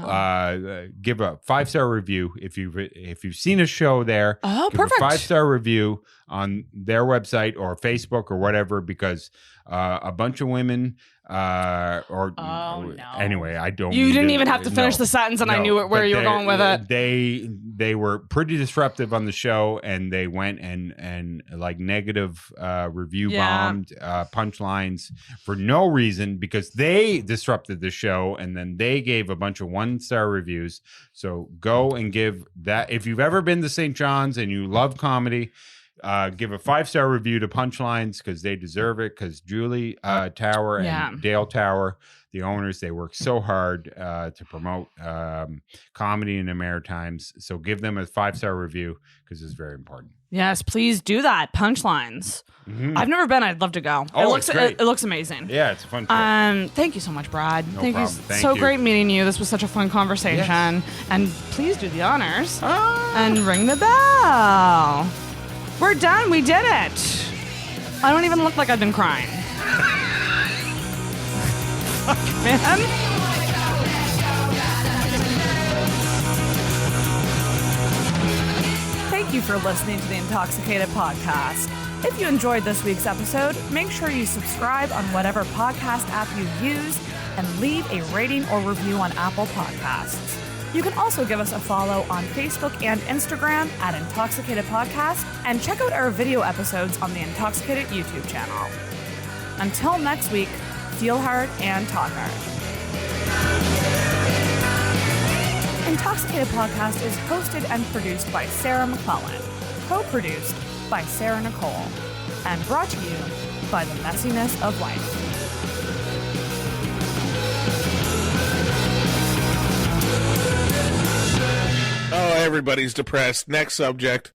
B: give a 5-star review. If you've seen a show there, give
A: perfect.
B: a 5-star review on their website or Facebook or whatever, because a bunch of women anyway, I don't.
A: You didn't even have to finish the sentence, and I knew where you were going with it.
B: They were pretty disruptive on the show, and they went and like negative review bombed Punchlines for no reason, because they disrupted the show, and then they gave a bunch of 1-star reviews. So go and give that. If you've ever been to St. John's and you love comedy, give a 5-star review to Punchlines, because they deserve it. Because Julie Tower and Dale Tower, the owners, they work so hard to promote comedy in the Maritimes. So give them a 5-star review, because it's very important.
A: Yes, please do that. Punchlines. Mm-hmm. I've never been. I'd love to go.
B: Oh,
A: it looks amazing.
B: Yeah, it's a fun trip.
A: Thank you so much, Brad.
B: No problem. Thank you.
A: Great meeting you. This was such a fun conversation. Yes. And please do the honors and ring the bell. We're done. We did it. I don't even look like I've been crying. Fuck, man. Thank you for listening to the Intoxicated Podcast. If you enjoyed this week's episode, make sure you subscribe on whatever podcast app you use and leave a rating or review on Apple Podcasts. You can also give us a follow on Facebook and Instagram at Intoxicated Podcast, and check out our video episodes on the Intoxicated YouTube channel. Until next week, feel hard and talk hard. Intoxicated Podcast is hosted and produced by Sarah McClellan, co-produced by Sarah Nicole, and brought to you by the messiness of life.
D: everybody's depressed. Next subject.